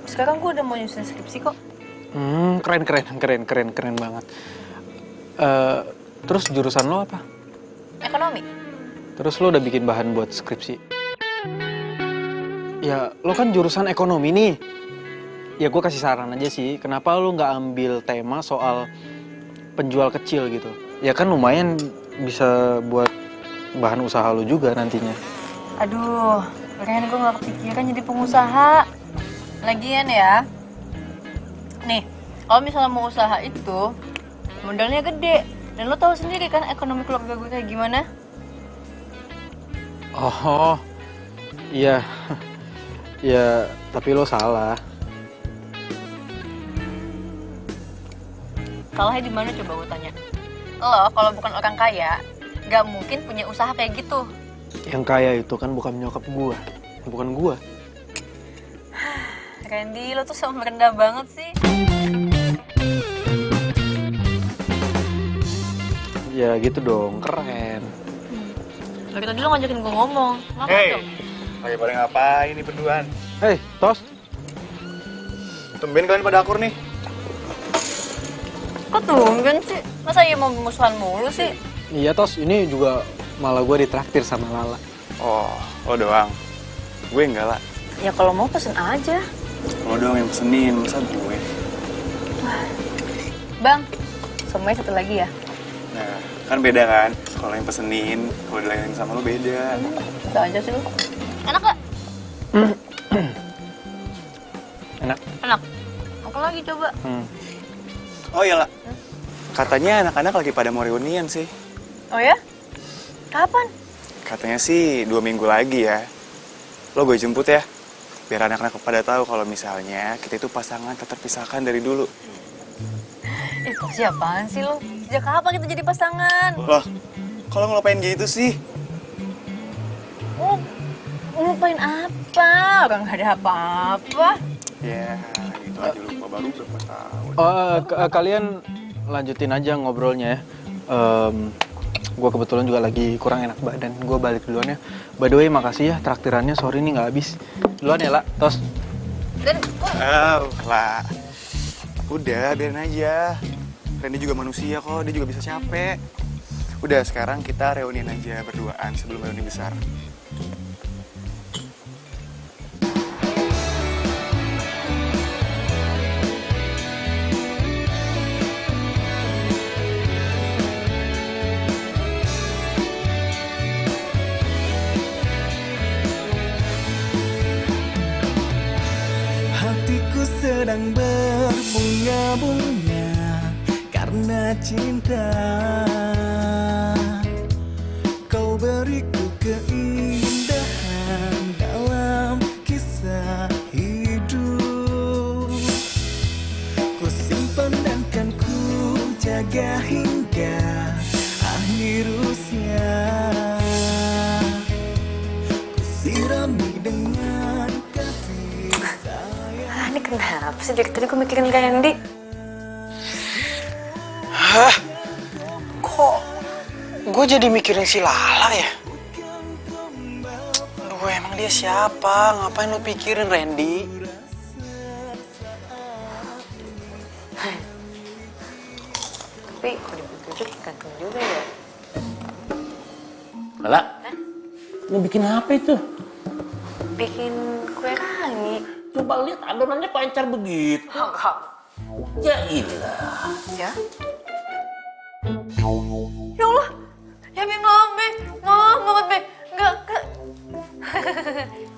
sekarang gue udah mau nyusun skripsi kok. Keren banget. Terus jurusan lo apa? Ekonomi. Terus lo udah bikin bahan buat skripsi? Ya, lo kan jurusan ekonomi nih. Ya gue kasih saran aja sih, kenapa lo nggak ambil tema soal penjual kecil gitu? Ya kan lumayan bisa buat bahan usaha lo juga nantinya. Aduh, Ren, gue gak kepikiran jadi pengusaha. Lagian ya, nih, kalau misalnya mau usaha itu, modalnya gede. Dan lo tahu sendiri kan ekonomi keluarga gue kayak gimana? Oh, iya. Ya, tapi lo salah. Salahnya di mana coba gue tanya? Lo kalau bukan orang kaya, gak mungkin punya usaha kayak gitu. Yang kaya itu kan bukan nyokap gua, bukan gua. Randy, lo tuh sama merendah banget sih. Ya gitu dong, keren. Dari tadi lo ngajakin gue ngomong. Ngapain Hei, dong? lagi pada ngapain nih berduaan? Hei, Tos. Tumben kalian pada akur nih. Kok tumben sih? Masa iya mau musuhan mulu sih? Iya, Tos. Ini juga malah gue ditraktir sama Lala. Oh, lo doang. Gue enggak lah. Ya kalau mau pesen aja. Lo doang yang pesenin, masa gue? Bang, semuanya satu lagi ya? Nah, kan beda kan? Kalau yang pesenin, kalau dilayani sama lo beda. Bisa aja sih lu. Enak gak? Enak. Enak. Apa lagi coba? Oh iya lah. Katanya anak-anak lagi pada mau reunian sih. Oh ya? Kapan? Katanya sih 2 minggu lagi ya. Lo gue jemput ya. Biar anak-anak pada tahu kalau misalnya kita itu pasangan tak terpisahkan dari dulu. Itu siapaan sih lo? Sejak kapan kita jadi pasangan? Loh, kalau ngelupain gitu sih? Oh, ngelupain apa? Orang gak ada apa-apa. Ya, itu aja lupa baru berapa tahun. Kalian lanjutin aja ngobrolnya ya. gue kebetulan juga lagi kurang enak badan. Gue balik duluan ya. By the way, makasih ya traktirannya. Sorry nih nggak habis. Duluan ya, La. Tos. Dan Lah. Udah, biarin aja. Randy juga manusia kok, dia juga bisa capek. Udah, sekarang kita reunian aja berduaan sebelum reuni besar. Hatiku sedang berbunga-bunga karena cinta. Kau beriku keindahan dalam kisah hidup. Ku simpan dan kan ku jaga hingga akhir usia. Ku sirami dengan kasih sayang. ini kenapa sih dari tadi gue mikirin Kak Andi? Hah? Kok gue jadi mikirin si Lala ya? Aduh, emang dia siapa? Ngapain lu pikirin Randy? Tapi kalau dipikir ganteng juga ya. Lala, lu bikin apa itu? Bikin kue rangi. Coba lihat adonannya kok encer begitu. Enggak. Ya ilah. Ya? Ya Allah, ya Be, maaf Be, maaf banget Be, enggak.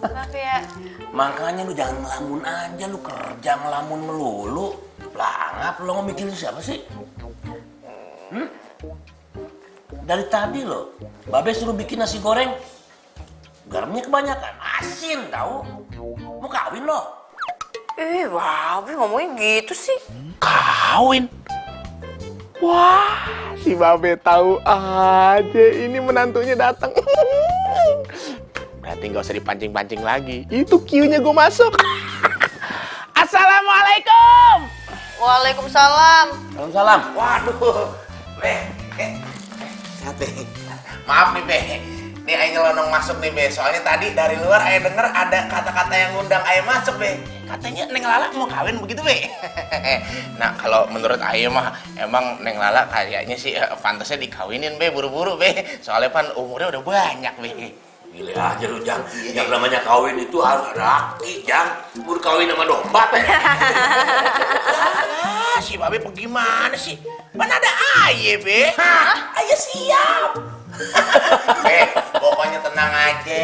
Maaf ya. Makanya lu jangan ngelamun aja, lu kerja ngelamun melulu. Langap, lu mau mikirin siapa sih? Dari tadi lo, Babe suruh bikin nasi goreng. Garamnya kebanyakan, asin tau. Mau kawin lo? Wah, Be ngomongnya gitu sih. Kawin? Wah, si Babe tahu aja ini menantunya datang. Berarti nggak usah dipancing-pancing lagi. Itu cue-nya gue masuk. Assalamualaikum. Waalaikumsalam. Waalaikumsalam. Waduh, sehat Be. Maaf nih Be, nih Ayo nyelonong masuk nih Be. Soalnya tadi dari luar Ayo denger ada kata-kata yang ngundang Ayo masuk Be. Katanya Neng Lala mau kawin begitu Be. Nah kalau menurut Ayo mah emang Neng Lala kayaknya sih pantasnya dikawinin Be, buru-buru Be. Soalnya pan umurnya udah banyak Be. Gila aja lu, Jang. Yang namanya kawin itu harus ada laki, Jang. Buru kawin sama domba, Teh. Si Babe bagaimana sih? Mana ada Aye Be? Aye siap. Be, pokoknya tenang aja.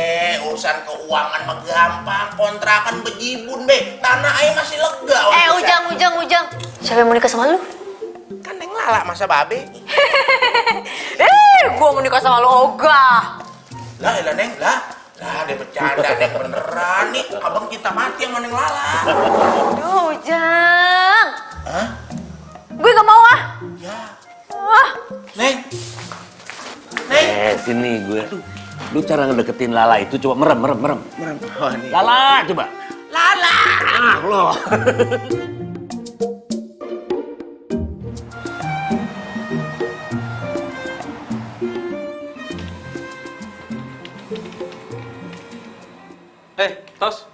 Urusan keuangan mah gampang. Kontrakan bejibun Be. Tanah Aye masih lega. Ujang. Siapa yang mau nikah sama lu? Kan Neng Lala masa Babe? Gua mau nikah sama lu ogah. Lah Neng, lah dia bercanda, Neng beneran nih. Abang cinta mati sama Neng Lala. Duh, Ujang. Hah? Gue gak mau ah. Ya. Wah. Neng. Sini gue. Lu cara ngedeketin Lala itu coba merem. Oh, nih. Lala, coba. Lala. Lo. Tos.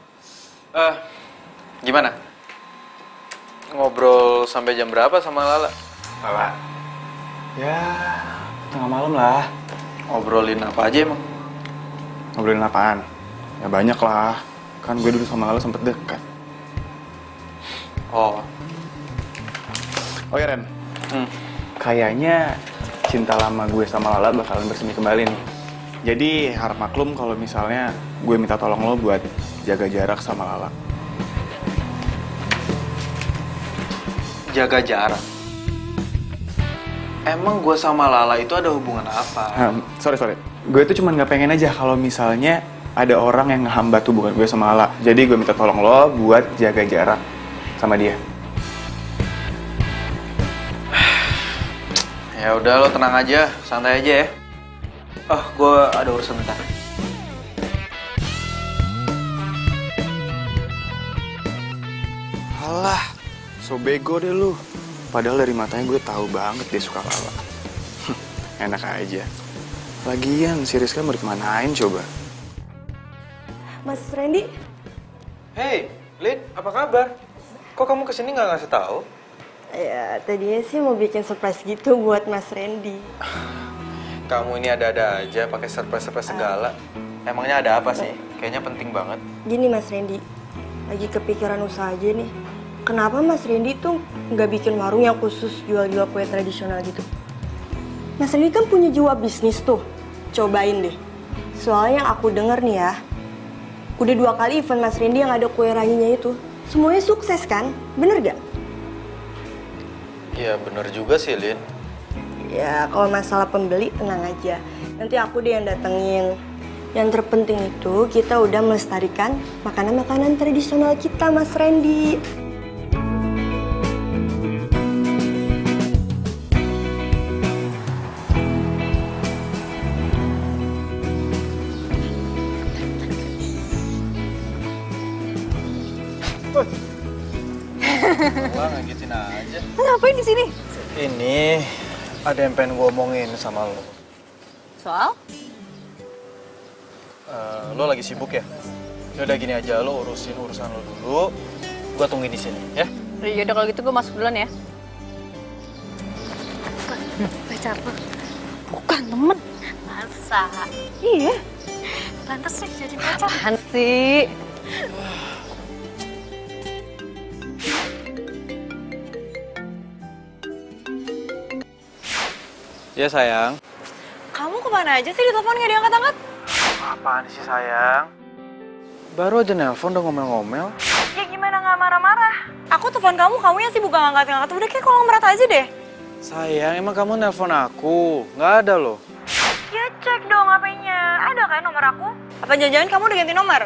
Gimana? Ngobrol sampai jam berapa sama Lala? Lala. Ya, tengah malam lah. Ngobrolin apa aja emang? Ngobrolin apaan? Ya banyak lah. Kan gue dulu sama Lala sempet dekat. Oh ya Ren. Kayaknya cinta lama gue sama Lala bakalan bersemi kembali nih. Jadi harap maklum kalau misalnya gue minta tolong lo buat jaga jarak sama Lala. Jaga jarak? Emang gue sama Lala itu ada hubungan apa? Sorry. Gue itu cuma nggak pengen aja kalau misalnya ada orang yang ngehambat hubungan gue sama Lala. Jadi gue minta tolong lo buat jaga jarak sama dia. Ya udah, lo tenang aja, santai aja ya. Gue ada urusan bentar. Alah, so bego deh lu. Padahal dari matanya gue tahu banget dia suka Lala. Enak aja. Lagian si Rizka mau dikemanain coba? Mas Randy, Hey, Lin, apa kabar? Kok kamu kesini nggak ngasih tahu? ya tadinya sih mau bikin surprise gitu buat Mas Randy. Kamu ini ada-ada aja pakai surprise-surprise segala. Emangnya ada apa sih? Kayaknya penting banget. Gini Mas Randy, lagi kepikiran usaha aja nih. Kenapa Mas Randy tuh nggak bikin warung yang khusus jual-jual kue tradisional gitu? Mas Randy kan punya jiwa bisnis tuh. Cobain deh. Soalnya yang aku denger nih ya, udah 2 kali event Mas Randy yang ada kue ranginya itu. Semuanya sukses kan? Bener gak? Ya bener juga sih, Lin. Ya kalau masalah pembeli tenang aja. Nanti aku deh yang datengin. Yang terpenting itu kita udah melestarikan makanan-makanan tradisional kita, Mas Randy. Wah, ngagetin aja. Ngapain di sini? Ini ada yang pengen gue omongin sama lo. Soal? Lo lagi sibuk ya? Yaudah gini aja, lo urusin urusan lo dulu. Gue tungguin di sini, ya? Yaudah kalau gitu gue masuk duluan ya. Pacar lo? Bukan temen. Masa? Iya. Pantes sih jadi pacar. Apaan sih? Ya sayang. Kamu kemana aja sih di telepon nggak diangkat-angkat? Apaan sih sayang? Baru aja nelpon udah ngomel-ngomel. Ya gimana nggak marah-marah? Aku telepon kamu yang sibuk gak ngangkat-ngangkat. Udah kayak kolong merat aja deh. Sayang, emang kamu nelpon aku? Nggak ada loh. Ya cek dong HP-nya. Ada kan nomor aku? Apa jangan-jangan kamu udah ganti nomor?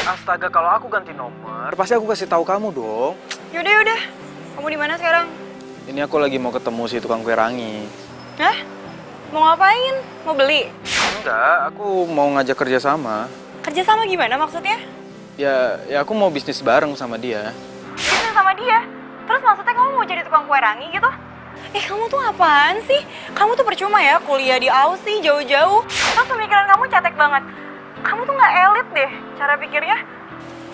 Astaga, kalau aku ganti nomor, pasti aku kasih tahu kamu dong. Yaudah. Kamu di mana sekarang? Ini aku lagi mau ketemu si tukang kue rangi. Hah? Mau ngapain? Mau beli? Enggak, aku mau ngajak kerja sama. Kerja sama gimana maksudnya? Ya aku mau bisnis bareng sama dia. Bisnis sama dia? Terus maksudnya kamu mau jadi tukang kue rangi gitu? Kamu tuh apaan sih? Kamu tuh percuma ya kuliah di Aussie jauh-jauh. Terus pemikiran kamu cetek banget. Kamu tuh nggak elit deh cara pikirnya.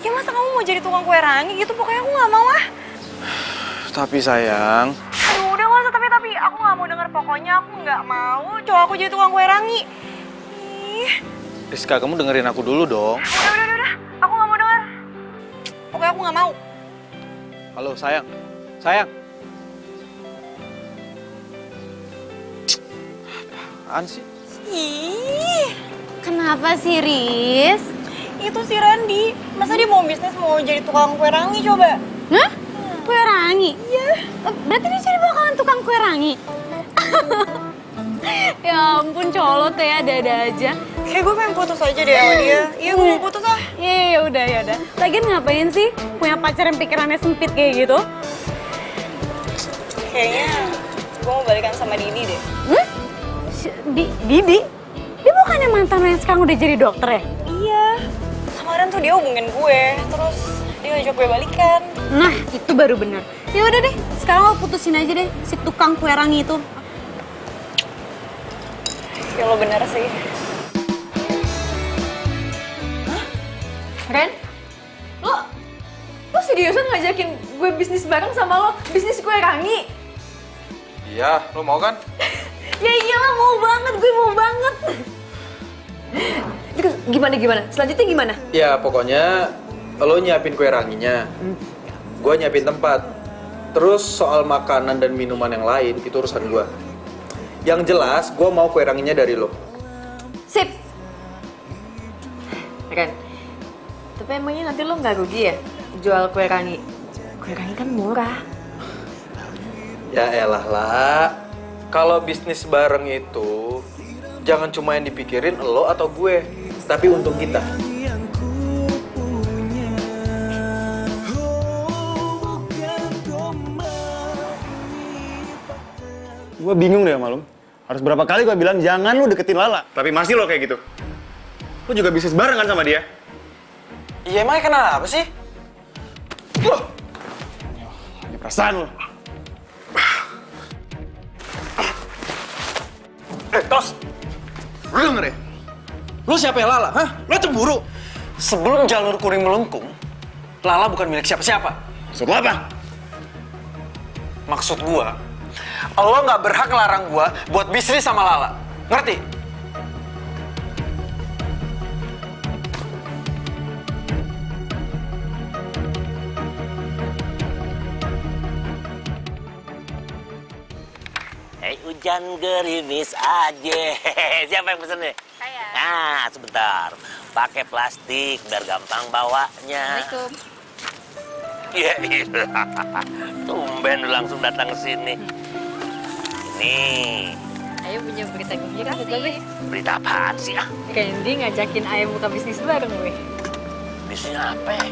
Ya masa kamu mau jadi tukang kue rangi gitu? Pokoknya aku nggak mau ah. Tapi sayang. Aduh udah nggak usah tapi. Aku nggak mau denger. Pokoknya aku nggak mau cowok aku jadi tukang kue rangi. Ih. Rizka, kamu dengerin aku dulu dong. Udah. Aku nggak mau denger. Pokoknya aku nggak mau. Halo sayang. Sayang. Apaan sih? Ih. Kenapa sih, Riz? Itu si Randy. Masa dia mau bisnis mau jadi tukang kue rangi coba? Hah? Kue rangi? Iya. Berarti dia jadi bakalan tukang kue rangi? Ya ampun, colo tuh ya, ada-ada aja. Kayak gue pengen putus aja deh sama dia. Iya, gue mau putus ah. Iya, udah. Lagian ngapain sih punya pacar yang pikirannya sempit kayak gitu? Kayaknya gue mau balikan sama Didi deh. Didi? Dia bukannya mantan lo yang sekarang udah jadi dokter ya? Iya. Kemarin tuh dia hubungin gue, terus dia ngajak gue balikan. Nah, itu baru bener. Ya udah deh, sekarang lo putusin aja deh si tukang kue rangi itu. Ya lo bener sih. Hah? Ren? Lo seriusan ngajakin gue bisnis bareng sama lo? Bisnis kue rangi? Iya, lo mau kan? Ya iyalah, mau banget, gue mau banget. Gimana? Selanjutnya gimana? Ya pokoknya lo nyiapin kue ranginya. Gue nyiapin tempat. Terus soal makanan dan minuman yang lain, itu urusan gue. Yang jelas, gue mau kue ranginya dari lo. Sip. Ren, tapi emangnya nanti lo nggak rugi ya jual kue rangi? Kue rangi kan murah. Ya elah lah. Kalau bisnis bareng itu, jangan cuma yang dipikirin lo atau gue, tapi untung kita. Gue bingung deh sama lo. Harus berapa kali gue bilang jangan lu deketin Lala. Tapi masih lo kayak gitu. Lo juga bisnis bareng kan sama dia? Iya emangnya kenapa sih? Ini perasaan lo. Tos! Lu denger ya? Lu siapa ya Lala? Hah? Lu cemburu? Sebelum jalur kuning melengkung, Lala bukan milik siapa-siapa. Maksud lo apa? Maksud gua, lo nggak berhak ngelarang gua buat bisnis sama Lala. Ngerti? Hujan gerimis aja. Siapa yang pesen nih? Saya. Nah, sebentar. Pakai plastik biar gampang bawanya. Assalamualaikum. Iya, iya. Tumben lu langsung datang ke sini. Nih. Ayo punya berita gembira buat Babe. Berita apaan sih ah? Randy ngajakin Ayah buka bisnis bareng gue. Bisnis apa ya?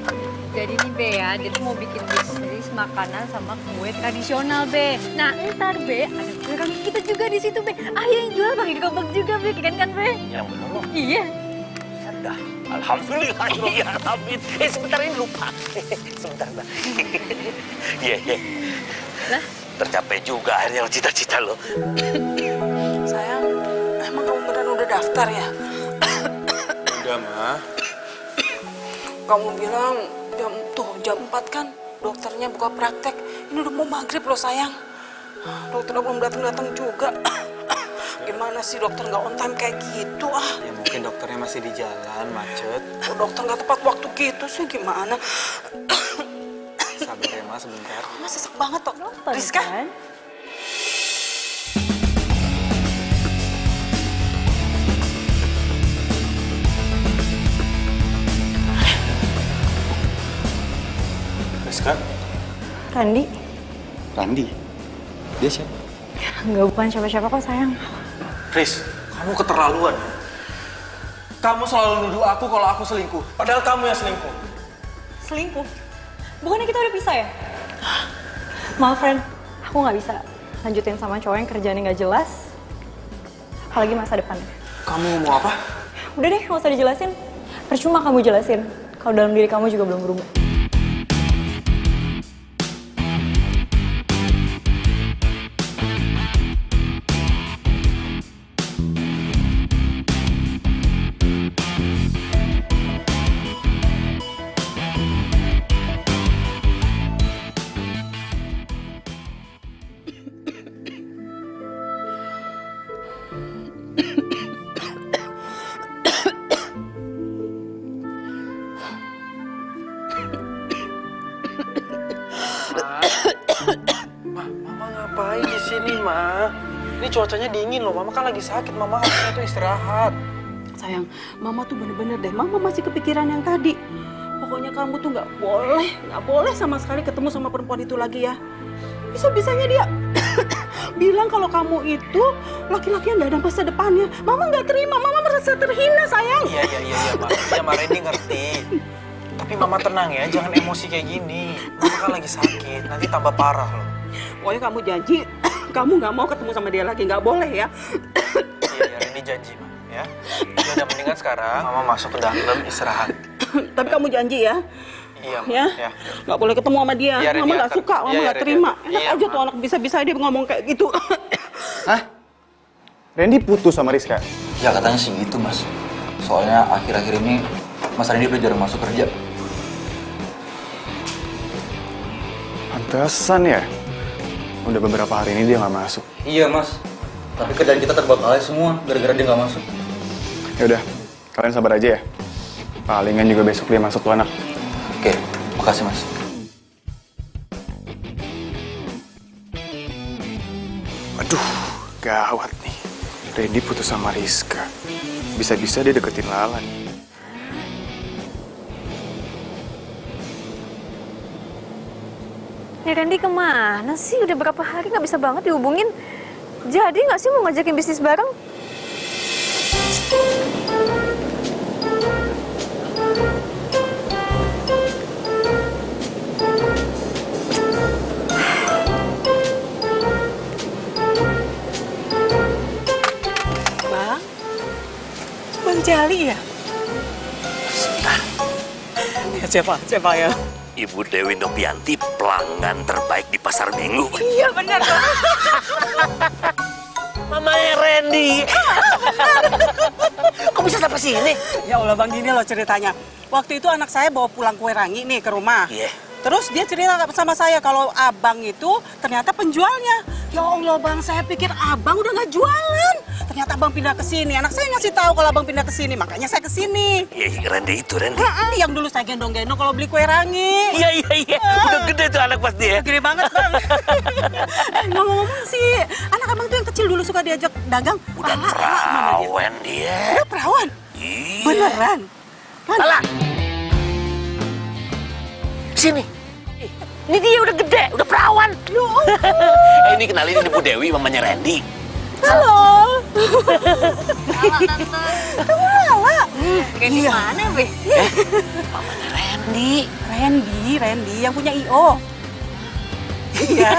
Jadi nih Be ya, dia tuh mau bikin bisnis makanan sama kue tradisional Be. Nah ntar Be, ada kue rangi kita juga di situ Be. Ayo yang jual pakai gerobak juga Be, keren kan Be? Yang bener loh. Iya. Sudah. Alhamdulillah ya Amin. Sebentar ini lupa. Sebentar Mbak. Iya, iya. Lah? Tercapai juga akhirnya cita-cita lo. Sayang, emang kamu beneran udah daftar ya? Udah, Ma. Kamu bilang jam 4 kan dokternya buka praktek. Ini udah mau maghrib loh sayang. Dokternya belum datang juga. Gimana sih dokter nggak on time kayak gitu ah? Ya mungkin dokternya masih di jalan, macet. Kok dokter nggak tepat waktu gitu sih gimana? Sabar ya, Ma, sebentar. Mas sesek banget kok. Rizka? Kan? Rizka? Randy? Randi? Dia siapa? Enggak, bukan siapa-siapa kok sayang. Riz, kamu keterlaluan. Kamu selalu nuduh aku kalau aku selingkuh. Padahal kamu yang selingkuh. Selingkuh? Bukannya kita udah pisah ya? Maaf, friend. Aku nggak bisa lanjutin sama cowok yang kerjaannya nggak jelas. Apalagi masa depannya. Kamu mau apa? Udah deh, nggak usah dijelasin. Percuma kamu jelasin. Kalau dalam diri kamu juga belum berubah. Mama ngapain di sini, Ma? Ini cuacanya dingin loh. Mama kan lagi sakit. Mama harusnya tuh istirahat. Sayang, Mama tuh bener-bener deh. Mama masih kepikiran yang tadi. Pokoknya kamu tuh nggak boleh sama sekali ketemu sama perempuan itu lagi ya. Bisa-bisanya dia bilang kalau kamu itu laki-laki yang nggak ada masa depannya. Mama nggak terima. Mama merasa terhina, sayang. Iya, Ma. Iya, Ma, Randy ngerti. Tapi Mama tenang ya, jangan emosi kayak gini. Mama kan lagi sakit, nanti tambah parah loh. Pokoknya kamu janji, kamu nggak mau ketemu sama dia lagi, nggak boleh ya. Iya, Randy janji, Ma. Ya. Ya udah, mendingan sekarang Mama masuk ke dalam istirahat. Tapi kamu janji ya. Iya, Ma. Ya, nggak boleh ketemu sama dia. Iya, Mama nggak suka, Mama nggak terima. Enak aja tuh anak bisa-bisa dia ngomong kayak gitu. Hah? Randy putus sama Rizka? Ya katanya sih gitu, Mas. Soalnya akhir-akhir ini Mas Randy udah jarang masuk kerja. Pantesan ya? Udah beberapa hari ini dia nggak masuk. Iya, Mas. Tapi kerjaan kita terbengkalai semua gara-gara dia nggak masuk. Ya udah, kalian sabar aja ya. Palingan juga besok dia masuk tuh anak. Oke, makasih, Mas. Aduh, gawat nih. Randy putus sama Rizka. Bisa-bisa dia deketin Lala nih. Nih Randy kemana sih? Udah berapa hari nggak bisa banget dihubungin. Jadi nggak sih mau ngajakin bisnis bareng? Bang Jali ya? Siapa ya? Ibu Dewi Nopianti, pelanggan terbaik di pasar minggu. Iya benar. Mamanya Randy. Kok bisa sampai sini? Ya Allah Bang, gini loh ceritanya. Waktu itu anak saya bawa pulang kue rangi nih ke rumah. Iya. Terus dia cerita sama saya kalau abang itu ternyata penjualnya. Ya Allah Bang, saya pikir abang udah nggak jualan. Ternyata abang pindah ke sini. Anak saya ngasih tahu kalau abang pindah ke sini, makanya saya ke sini. Iya, Randy itu, Randy. Yang dulu saya gendong-gendong kalau beli kue rangi. Iya. Udah gede tuh anak pasti ya. Gede banget Bang. Ngomong-ngomong sih, anak abang tuh yang kecil dulu suka diajak dagang. Udah perawan dia. Udah perawan? Iya. Beneran? Lala. Sini. Ini dia udah gede, udah perawan. Ini kenalin ini Bu Dewi, mamanya Randy. Halo. Lala, Tante. Kamu Lala? Randy mana, Be? Mamanya Randy. Randy yang punya IO. Iya.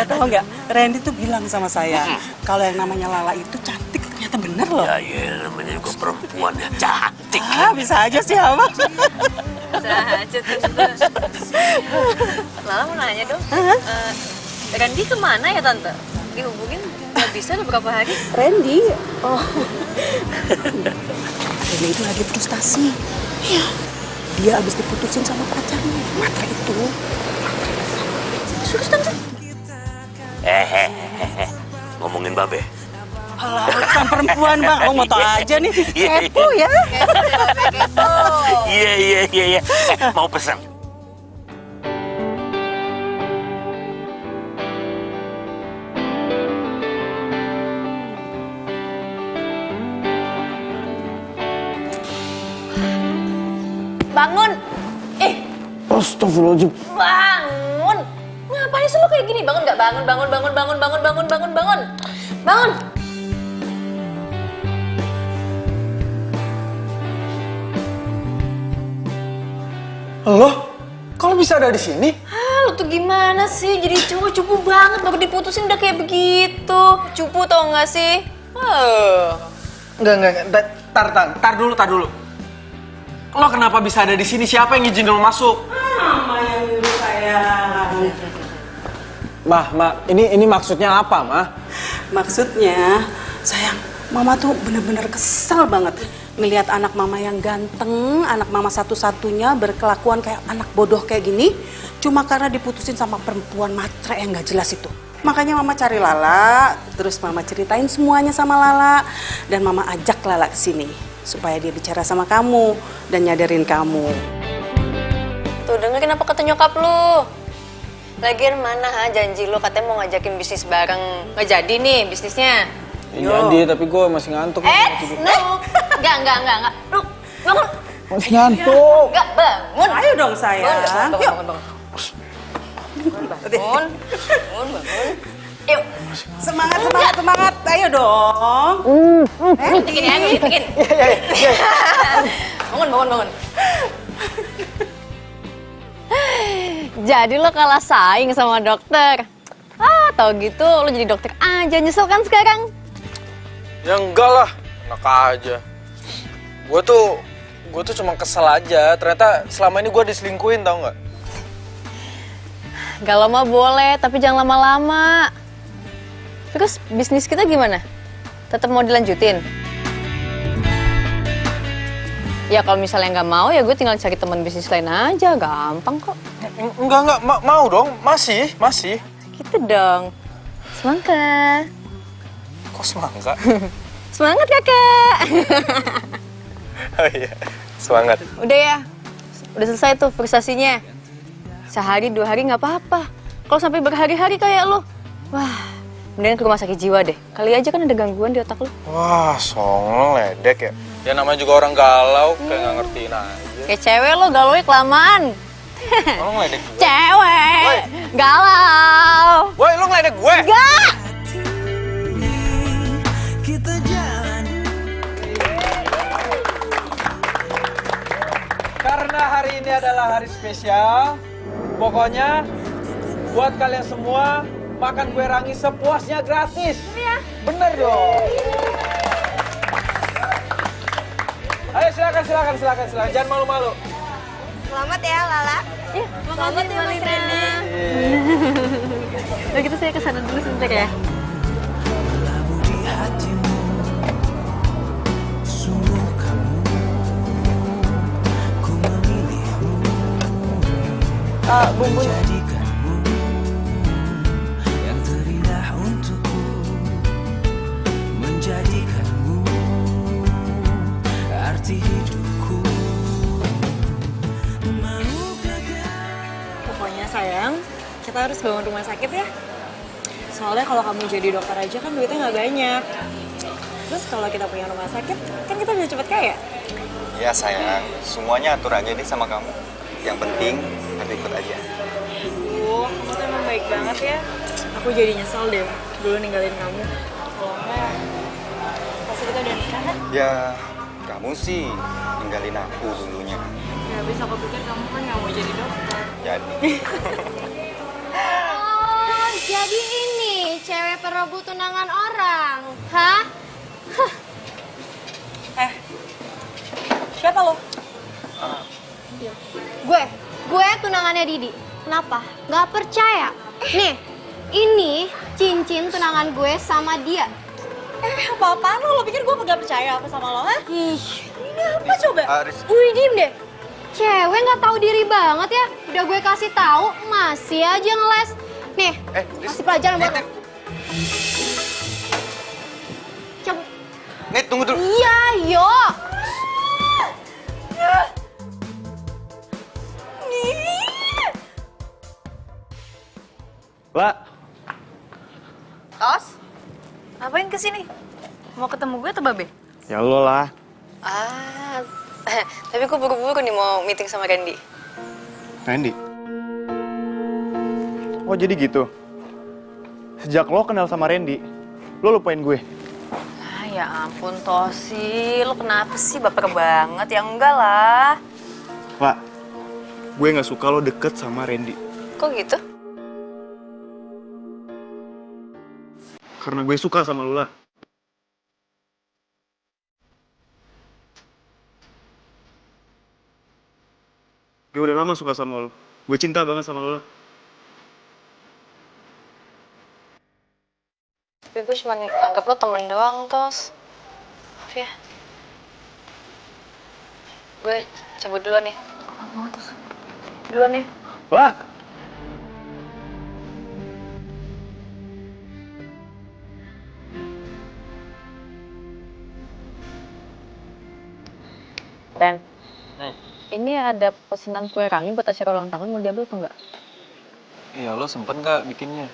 Tahu nggak? Randy tuh bilang sama saya kalau yang namanya Lala itu cantik, ternyata bener loh. Ya, namanya juga perempuan ya, cantik. Bisa aja sih Abang. Bisa aja, Tante. Lala mau nanya dong. Randy kemana ya, Tante? Dihubungin nggak bisa udah berapa hari? Randy? Oh. Randy itu lagi frustasi. Iya. Dia habis diputusin sama pacarnya. Matra itu. Serius, Tante? Ngomongin Babe. Alah, urusan perempuan Bang. Oh, mau tau aja nih. Kepo ya. Kepo. Iya. Mau pesan. Bangun! Astagfirullahaladzim. Bangun! Ngapain sih lo kayak gini? Bangun nggak? Bangun! Bangun! Loh, kalau bisa ada di sini? Lo tuh gimana sih? Jadi cowok cupu banget, baru diputusin udah kayak begitu. Cupu tau nggak sih? Enggak. Tar dulu. Lo kenapa bisa ada di sini? Siapa yang izin lo masuk? Mama yang nyuruh sayang. Ma, ini maksudnya apa, Ma? Maksudnya, sayang, Mama tuh bener-bener kesel banget ngelihat anak Mama yang ganteng, anak Mama satu-satunya berkelakuan kayak anak bodoh kayak gini, cuma karena diputusin sama perempuan matre yang gak jelas itu. Makanya Mama cari Lala, terus Mama ceritain semuanya sama Lala, dan Mama ajak Lala ke sini supaya dia bicara sama kamu dan nyadarin kamu. Tuh dengerin apa kata nyokap lu. Lagian mana janji lu katanya mau ngajakin bisnis bareng. Nggak jadi nih bisnisnya. Jadi, tapi gue masih ngantuk. No. Enggak. Lu bangun. Masih ngantuk. Enggak, bangun. Ayo dong sayang. Bangun. Yuk. Semangat. Ayo dong. Bikin. Bangun. Jadi lo kalah saing sama dokter. Tau gitu lo jadi dokter aja, nyesel kan sekarang? Ya enggak lah, enak aja. Gue tuh cuma kesel aja. Ternyata selama ini gue diselingkuhin, tau nggak? Galau mah boleh, tapi jangan lama-lama. Terus bisnis kita gimana? Tetap mau dilanjutin? Ya kalau misalnya nggak mau, ya gue tinggal cari teman bisnis lain aja, gampang kok. Enggak, mau dong, masih. Gitu dong. Semangka. Kok semangka? Semangat kakak. Oh iya, semangat. Udah ya, udah selesai tuh frustasinya. Sehari 2 hari nggak apa-apa. Kalau sampai berhari-hari kayak lo, wah, mendingan ke rumah sakit jiwa deh. Kali aja kan ada gangguan di otak lo. Wah, songong ledek ya. Ya namanya juga orang galau, kayak nggak ngertiin aja. Kayak cewek lo galaunya kelamaan. Lo ngeledek gue? Cewek, galau. Woi, lo ngeledek gue? Enggak. Karena hari ini adalah hari spesial, pokoknya buat kalian semua makan kue rangi sepuasnya gratis. Iya. Bener dong. Ayo silakan, jangan malu-malu. Selamat ya Lala. Iya, selamat ya Mas Randy. Udah gitu saya kesana dulu sebentar ya. kumpul. Yang terindah untukku, menjadikanmu arti hidupku. Pokoknya sayang, kita harus bangun rumah sakit ya. Soalnya kalau kamu jadi dokter aja kan duitnya nggak banyak. Terus kalau kita punya rumah sakit, kan kita bisa cepet kaya. Ya sayang, semuanya atur aja deh sama kamu. Yang penting aku ikut aja. Kamu tuh emang baik banget ya. Aku jadi nyesel deh dulu ninggalin kamu. Kalau enggak, pasti kita udah nikah kan? Ya, kamu sih ninggalin aku dulunya. Ya habis aku pikir kamu kan nggak mau jadi dokter. Jadi. Oh, jadi ini cewek perebut tunangan orang, hah? Siapa lo? Gue tunangannya Didi. Kenapa? Gak percaya? Nih, ini cincin tunangan gue sama dia. Apa-apaan lo? Lo pikir gue gak percaya apa sama lo, ha? Ih, ini apa coba? Wih, diem deh. Cewek nggak tahu diri banget ya. Udah gue kasih tahu, masih aja ngeles. Nih, kasih pelajaran buat lo. Cabut. Nih, tunggu dulu. Iya, yo. Lah. Tos, ngapain kesini? Mau ketemu gue atau Babe? Ya lo lah. Tapi gue buru-buru nih mau meeting sama Randy. Randy? Oh jadi gitu? Sejak lo kenal sama Randy, lo lupain gue? Ya ampun Tosi, lo kenapa sih baper banget? Ya enggak lah. Pak, gue gak suka lo deket sama Randy. Kok gitu? Karena gue suka sama lo lah. Gue udah lama suka sama lo. Gue cinta banget sama lo. Tapi gue cuma anggap lo temen doang, Tos. Maaf ya. Gue cabut duluan nih. Duluan ya. Wah! Dan ini ada pesanan kue rangi buat acara ulang tahun, mau diambil atau enggak? Iya, lo sempet nggak bikinnya?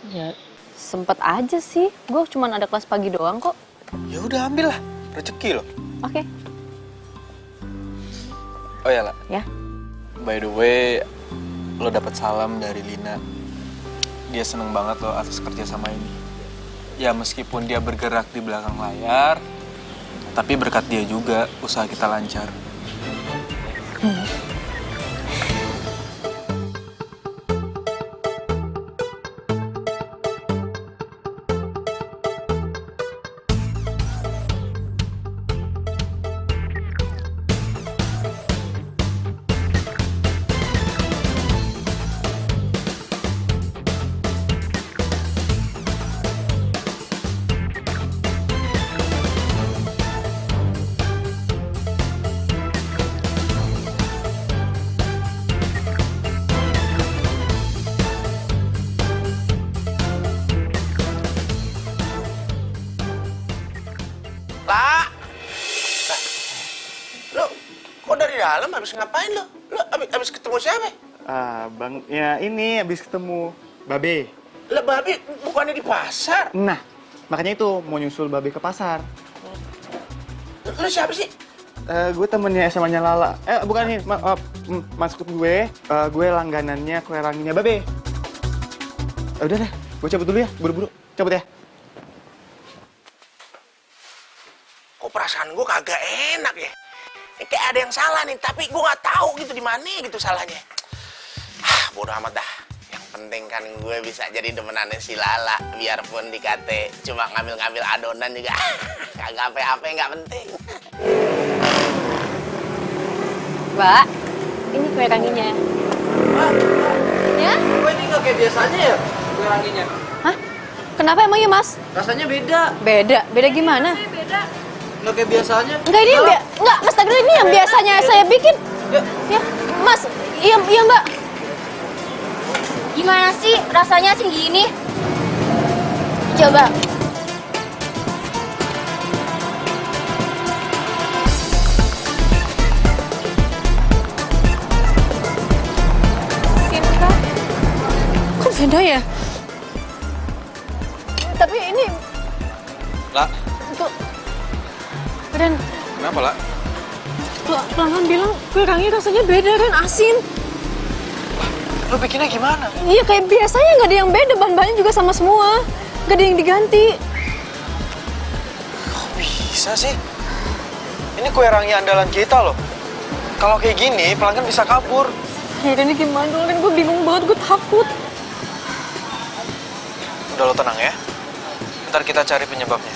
Ya, sempet aja sih. Gue cuma ada kelas pagi doang kok. Ya udah ambil lah, rezeki lo. Oke. Oh ya, lah. Ya. By the way, lo dapet salam dari Lina. Dia seneng banget lo atas kerja sama ini. Ya meskipun dia bergerak di belakang layar, tapi berkat dia juga usaha kita lancar. Lah. Lo kok dari dalam habis ngapain lo? Lo habis ketemu siapa? Bang, ya ini habis ketemu Babe. Lah Babe bukannya di pasar? Nah, makanya itu mau nyusul Babe ke pasar. Lo siapa sih? Gue temennya SMA-nya Lala. Bukan nih, maksud gue langganannya kue ranginya Babe. Udah deh, gue cabut dulu ya, buru-buru. Cabut ya. Kok perasaan gue kagak enak ya? Kayak ada yang salah nih, tapi gue nggak tahu gitu di mana gitu salahnya. Bodo amat dah. Yang penting kan gue bisa jadi demenannya si Lala, biarpun dikate cuma ngambil-ngambil adonan juga. Kagak apa-apa, nggak penting. Mbak, ini kue ranginya. Ya? Kok ini nggak kayak biasanya ya kue ranginya? Hah? Kenapa emangnya, Mas? Rasanya beda. Beda? Beda gimana? Beda. Nggak kayak biasanya. Enggak, ini yang enggak, Mas Tagir, ini yang biasanya saya bikin. Ya, Mas. Iya, Mbak. Gimana sih rasanya asin gini? Coba. Cinta? Kok beda ya? Tapi ini Lah, tuh Ren, kenapa lah? pelanggan bilang kue rangi rasanya beda Ren, asin. Lo bikinnya gimana? Iya kayak biasanya nggak ada yang beda, bahan-bahannya juga sama semua, nggak ada yang diganti. Kok bisa sih? Ini kue rangi andalan kita loh. Kalau kayak gini, pelanggan bisa kabur. Ya ini gimana dong, Ren? Gue bingung banget, gue takut. Udah lo tenang ya. Ntar kita cari penyebabnya.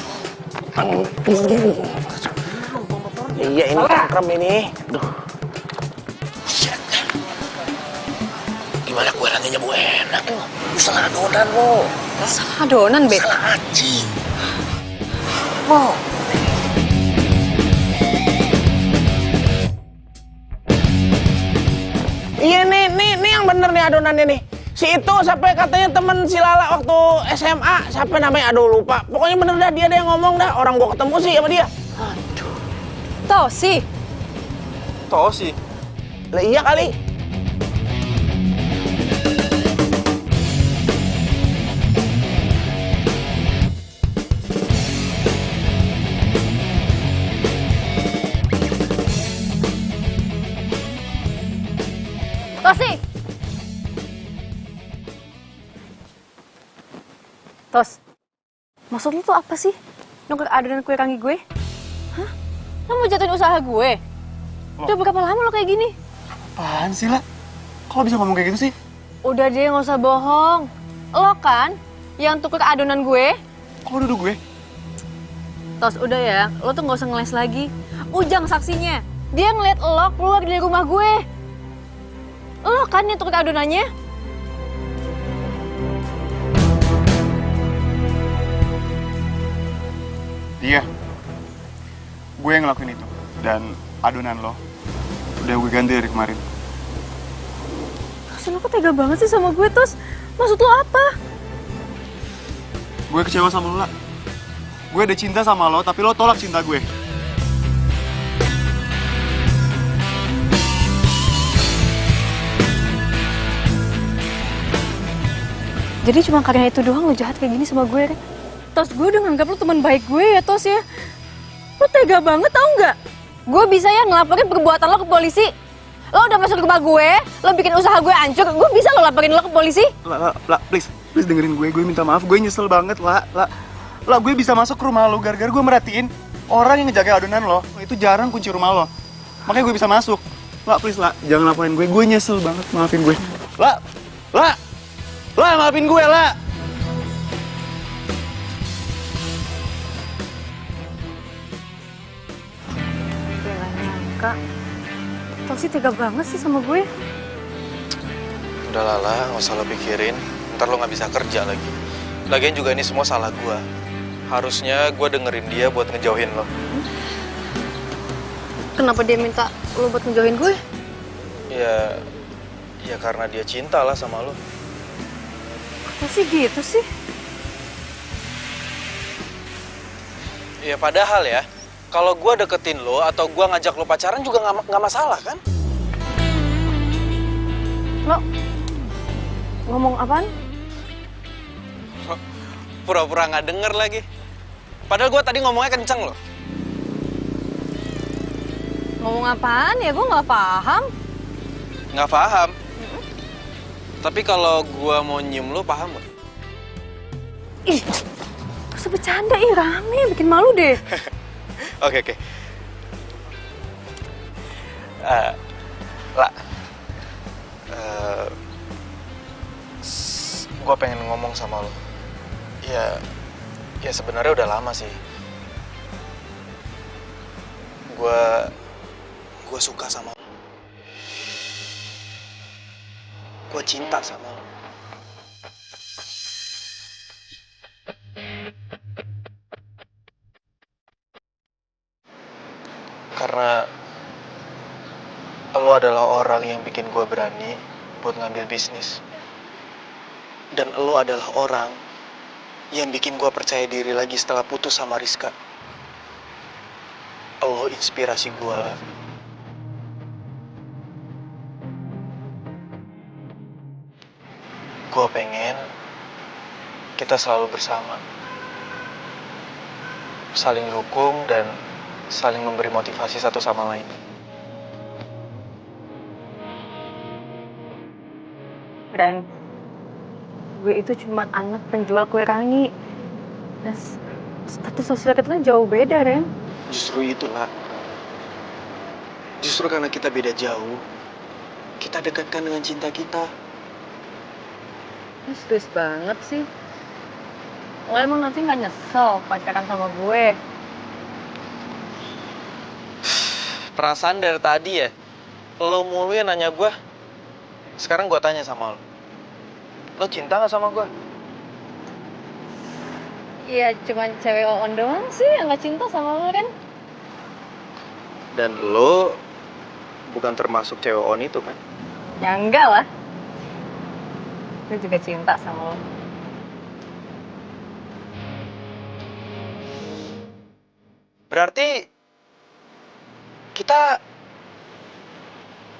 Iya ini cangkrem ini. Duh. Gimana kue ranginya Bu enak loh. Lu salah adonan lo. Salah adonan, Be? Salah aci. Mau. Iya nih yang bener nih adonannya nih. Si itu sampai katanya temen si Lala waktu SMA, siapa namanya? Aduh lupa. Pokoknya bener dah dia yang ngomong dah. Orang gua ketemu sih sama dia. Tosi. Tosi? Lah iya kali. Tosi. Tos, maksud lu tuh apa sih? Nuker adonan kue rangi gue? Hah? Lo mau jatuhin usaha gue? Udah berapa lama lo kayak gini? Apaan sih, lah? Kok lo bisa ngomong kayak gitu sih? Udah deh, nggak usah bohong. Lo kan yang tuker adonan gue? Kok lo duduk gue? Tos, udah ya. Lo tuh nggak usah ngeles lagi. Ujang saksinya. Dia ngeliat lo keluar dari rumah gue. Lo kan yang tuker adonannya? Iya. Gue yang ngelakuin itu. Dan adonan lo udah gue ganti dari kemarin. Tos, lo kok tega banget sih sama gue, Tos? Maksud lo apa? Gue kecewa sama lo, lah. Gue udah cinta sama lo, tapi lo tolak cinta gue. Jadi cuma karena itu doang lo jahat kayak gini sama gue, Ren? Tos, gue udah nganggap lo teman baik gue ya, Tos ya. Lo tega banget tau nggak? Gue bisa ya ngelaporin perbuatan lo ke polisi. Lo udah masuk rumah gue, lo bikin usaha gue hancur, gue bisa lo laporin lo ke polisi. Lah, please dengerin gue minta maaf, gue nyesel banget, lah, gue bisa masuk ke rumah lo gara-gara gue merhatiin orang yang ngejaga adonan lo, itu jarang kunci rumah lo, makanya gue bisa masuk. Lah, please, lah, jangan laporin gue nyesel banget, maafin gue. Lah, maafin gue, lah. Gue gak nyangka. Tosi tega banget sih sama gue. Udah Lala, nggak usah lo pikirin. Ntar lo nggak bisa kerja lagi. Lagian juga ini semua salah gue. Harusnya gue dengerin dia buat ngejauhin lo. Kenapa dia minta lo buat ngejauhin gue? Ya karena dia cinta lah sama lo. Kok sih gitu sih? Ya padahal ya, kalau gue deketin lo atau gue ngajak lo pacaran juga nggak masalah kan? Lo ngomong apaan? Pura-pura nggak denger lagi. Padahal gue tadi ngomongnya kenceng loh. Ngomong apaan ya? Gue nggak paham. Nggak paham? Tapi kalau gue mau nyium lo, paham gak? Ih, gak usah bercanda, rame, bikin malu deh. Oke. Lah, gue pengen ngomong sama lo. Ya sebenarnya udah lama sih. Gue suka sama lo. Gue cinta sama lo. Karena lo adalah orang yang bikin gue berani buat ngambil bisnis. Dan lo adalah orang yang bikin gue percaya diri lagi setelah putus sama Rizka. Lo inspirasi gue. Gue pengen kita selalu bersama. Saling dukung dan saling memberi motivasi satu sama lain. Dan gue itu cuma anak penjual kue rangi. Dan status sosial kita jauh beda, Ren. Justru itulah. Justru karena kita beda jauh, kita dekatkan dengan cinta kita. Lu serius banget sih. Lo emang nanti gak nyesel pacaran sama gue? Perasaan dari tadi ya, lo mulu yang nanya gue. Sekarang gue tanya sama lo. Lo cinta gak sama gue? Iya, cuma cewek on doang sih yang gak cinta sama lo, Ren. Dan lo bukan termasuk cewek on itu kan? Ya enggak lah. Gue juga cinta sama lo. Berarti kita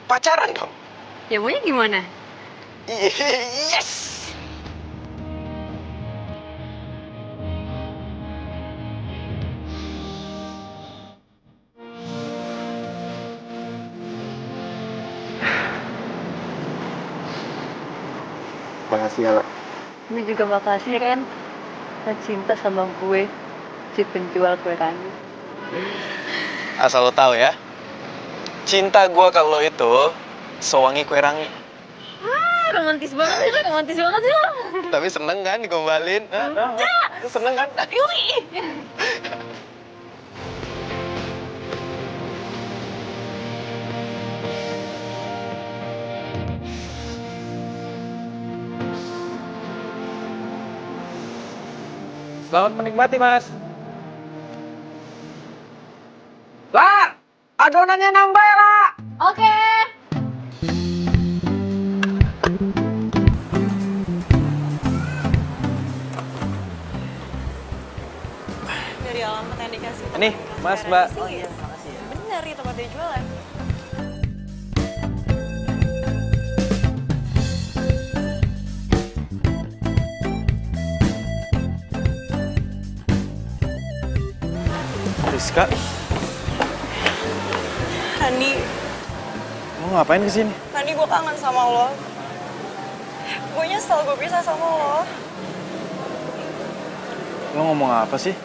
pacaran dong? Ya maunya gimana? Yes! Makasih ya, Gue juga makasih, Ren. Lo cinta sama gue, si penjual kue rangi. Asal lo tahu ya, cinta gue kalau itu sewangi kue rangi. Romantis banget sih, romantis banget sih lo. Tapi seneng kan digombalin? Seneng kan? Yui! Selamat menikmati, Mas. Lah, adonannya nambah ya, lah. Oke. Dari alamat yang dikasih. Nih, Mas, Mbak. Oh iya, makasih ya. Bener, di tempat dia jualan. Rizka, Randi, lo ngapain kesini? Randi gue kangen sama lo. Gue nyesel gue pisah sama lo. Lo ngomong apa sih?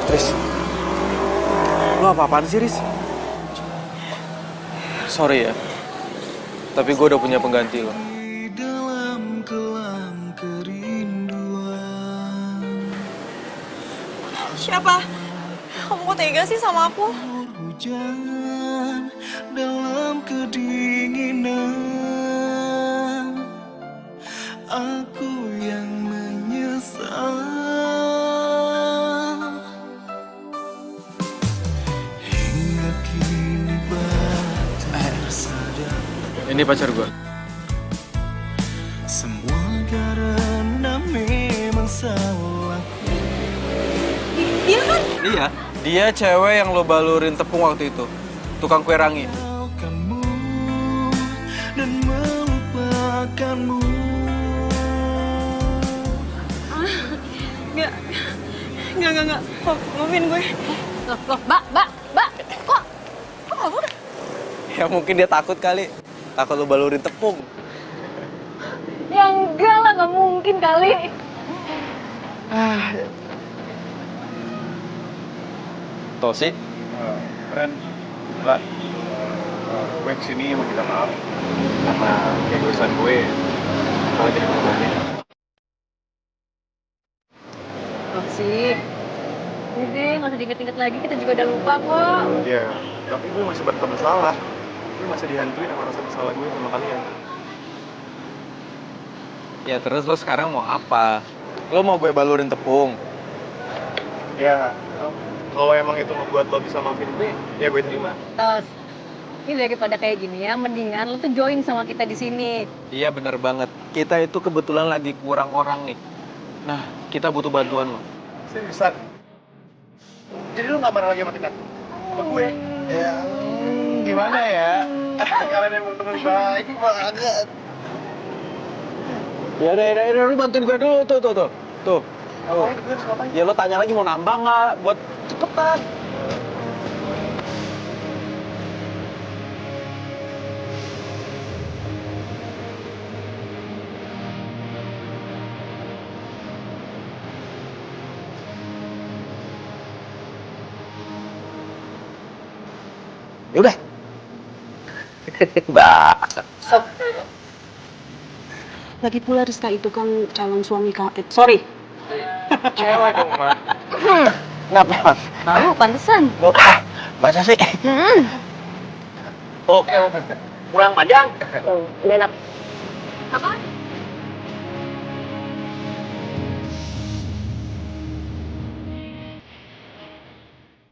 Riz, lo apa-apaan sih, Riz? Sorry ya, tapi gue udah punya pengganti lo. Dalam kelam kerinduan. Siapa? Kamu kok tega sih sama aku? Hujan dalam kedinginan. Aku yang menyesal. Hingga kini baru sadar. Ini pacar gue. Semua karena memang salahku. Dia kan? Iya, dia cewek yang lo balurin tepung waktu itu. Tukang kue rangi. Kamu dan melupakanmu. Enggak. Maafin gue. Loh, Mbak. Kok kabur? Ya mungkin dia takut kali. Takut lo balurin tepung. Ya enggak lah, nggak mungkin kali. Tosi? Ren, Mbak, gue kesini mau minta maaf karena keegoisan gue malah jadi korbannya. Oh sih. Udah, nggak usah diinget-inget lagi, kita juga udah lupa kok. Iya, tapi gue masih bersalah. Gue masih dihantui sama rasa bersalah gue sama kalian. Ya terus lo sekarang mau apa? Lo mau gue balurin tepung? Ya, kalau emang itu membuat lo bisa maafin gue, ya gue terima. Tos, ini daripada kayak gini ya, mendingan lo tuh join sama kita di sini. Iya bener banget. Kita itu kebetulan lagi kurang orang nih. Nah, kita butuh bantuan lo. Seriusan? Jadi lo gak marah lagi sama kita? Sama gue? Ya, gimana ya? Kalian emang temen baik banget. Ya udah, lu bantuin gue dulu, tuh. Tuh. Ya lo tanya lagi mau nambah nggak? Buat cepetan. Ya udah. Mbak. Sob. Lagi pula Rizka itu kan calon suami sorry. Cewek dong, Ma. Kenapa? Tahu, pantesan. Masa sih? Oke. Kurang panjang. Udah enak. Apa?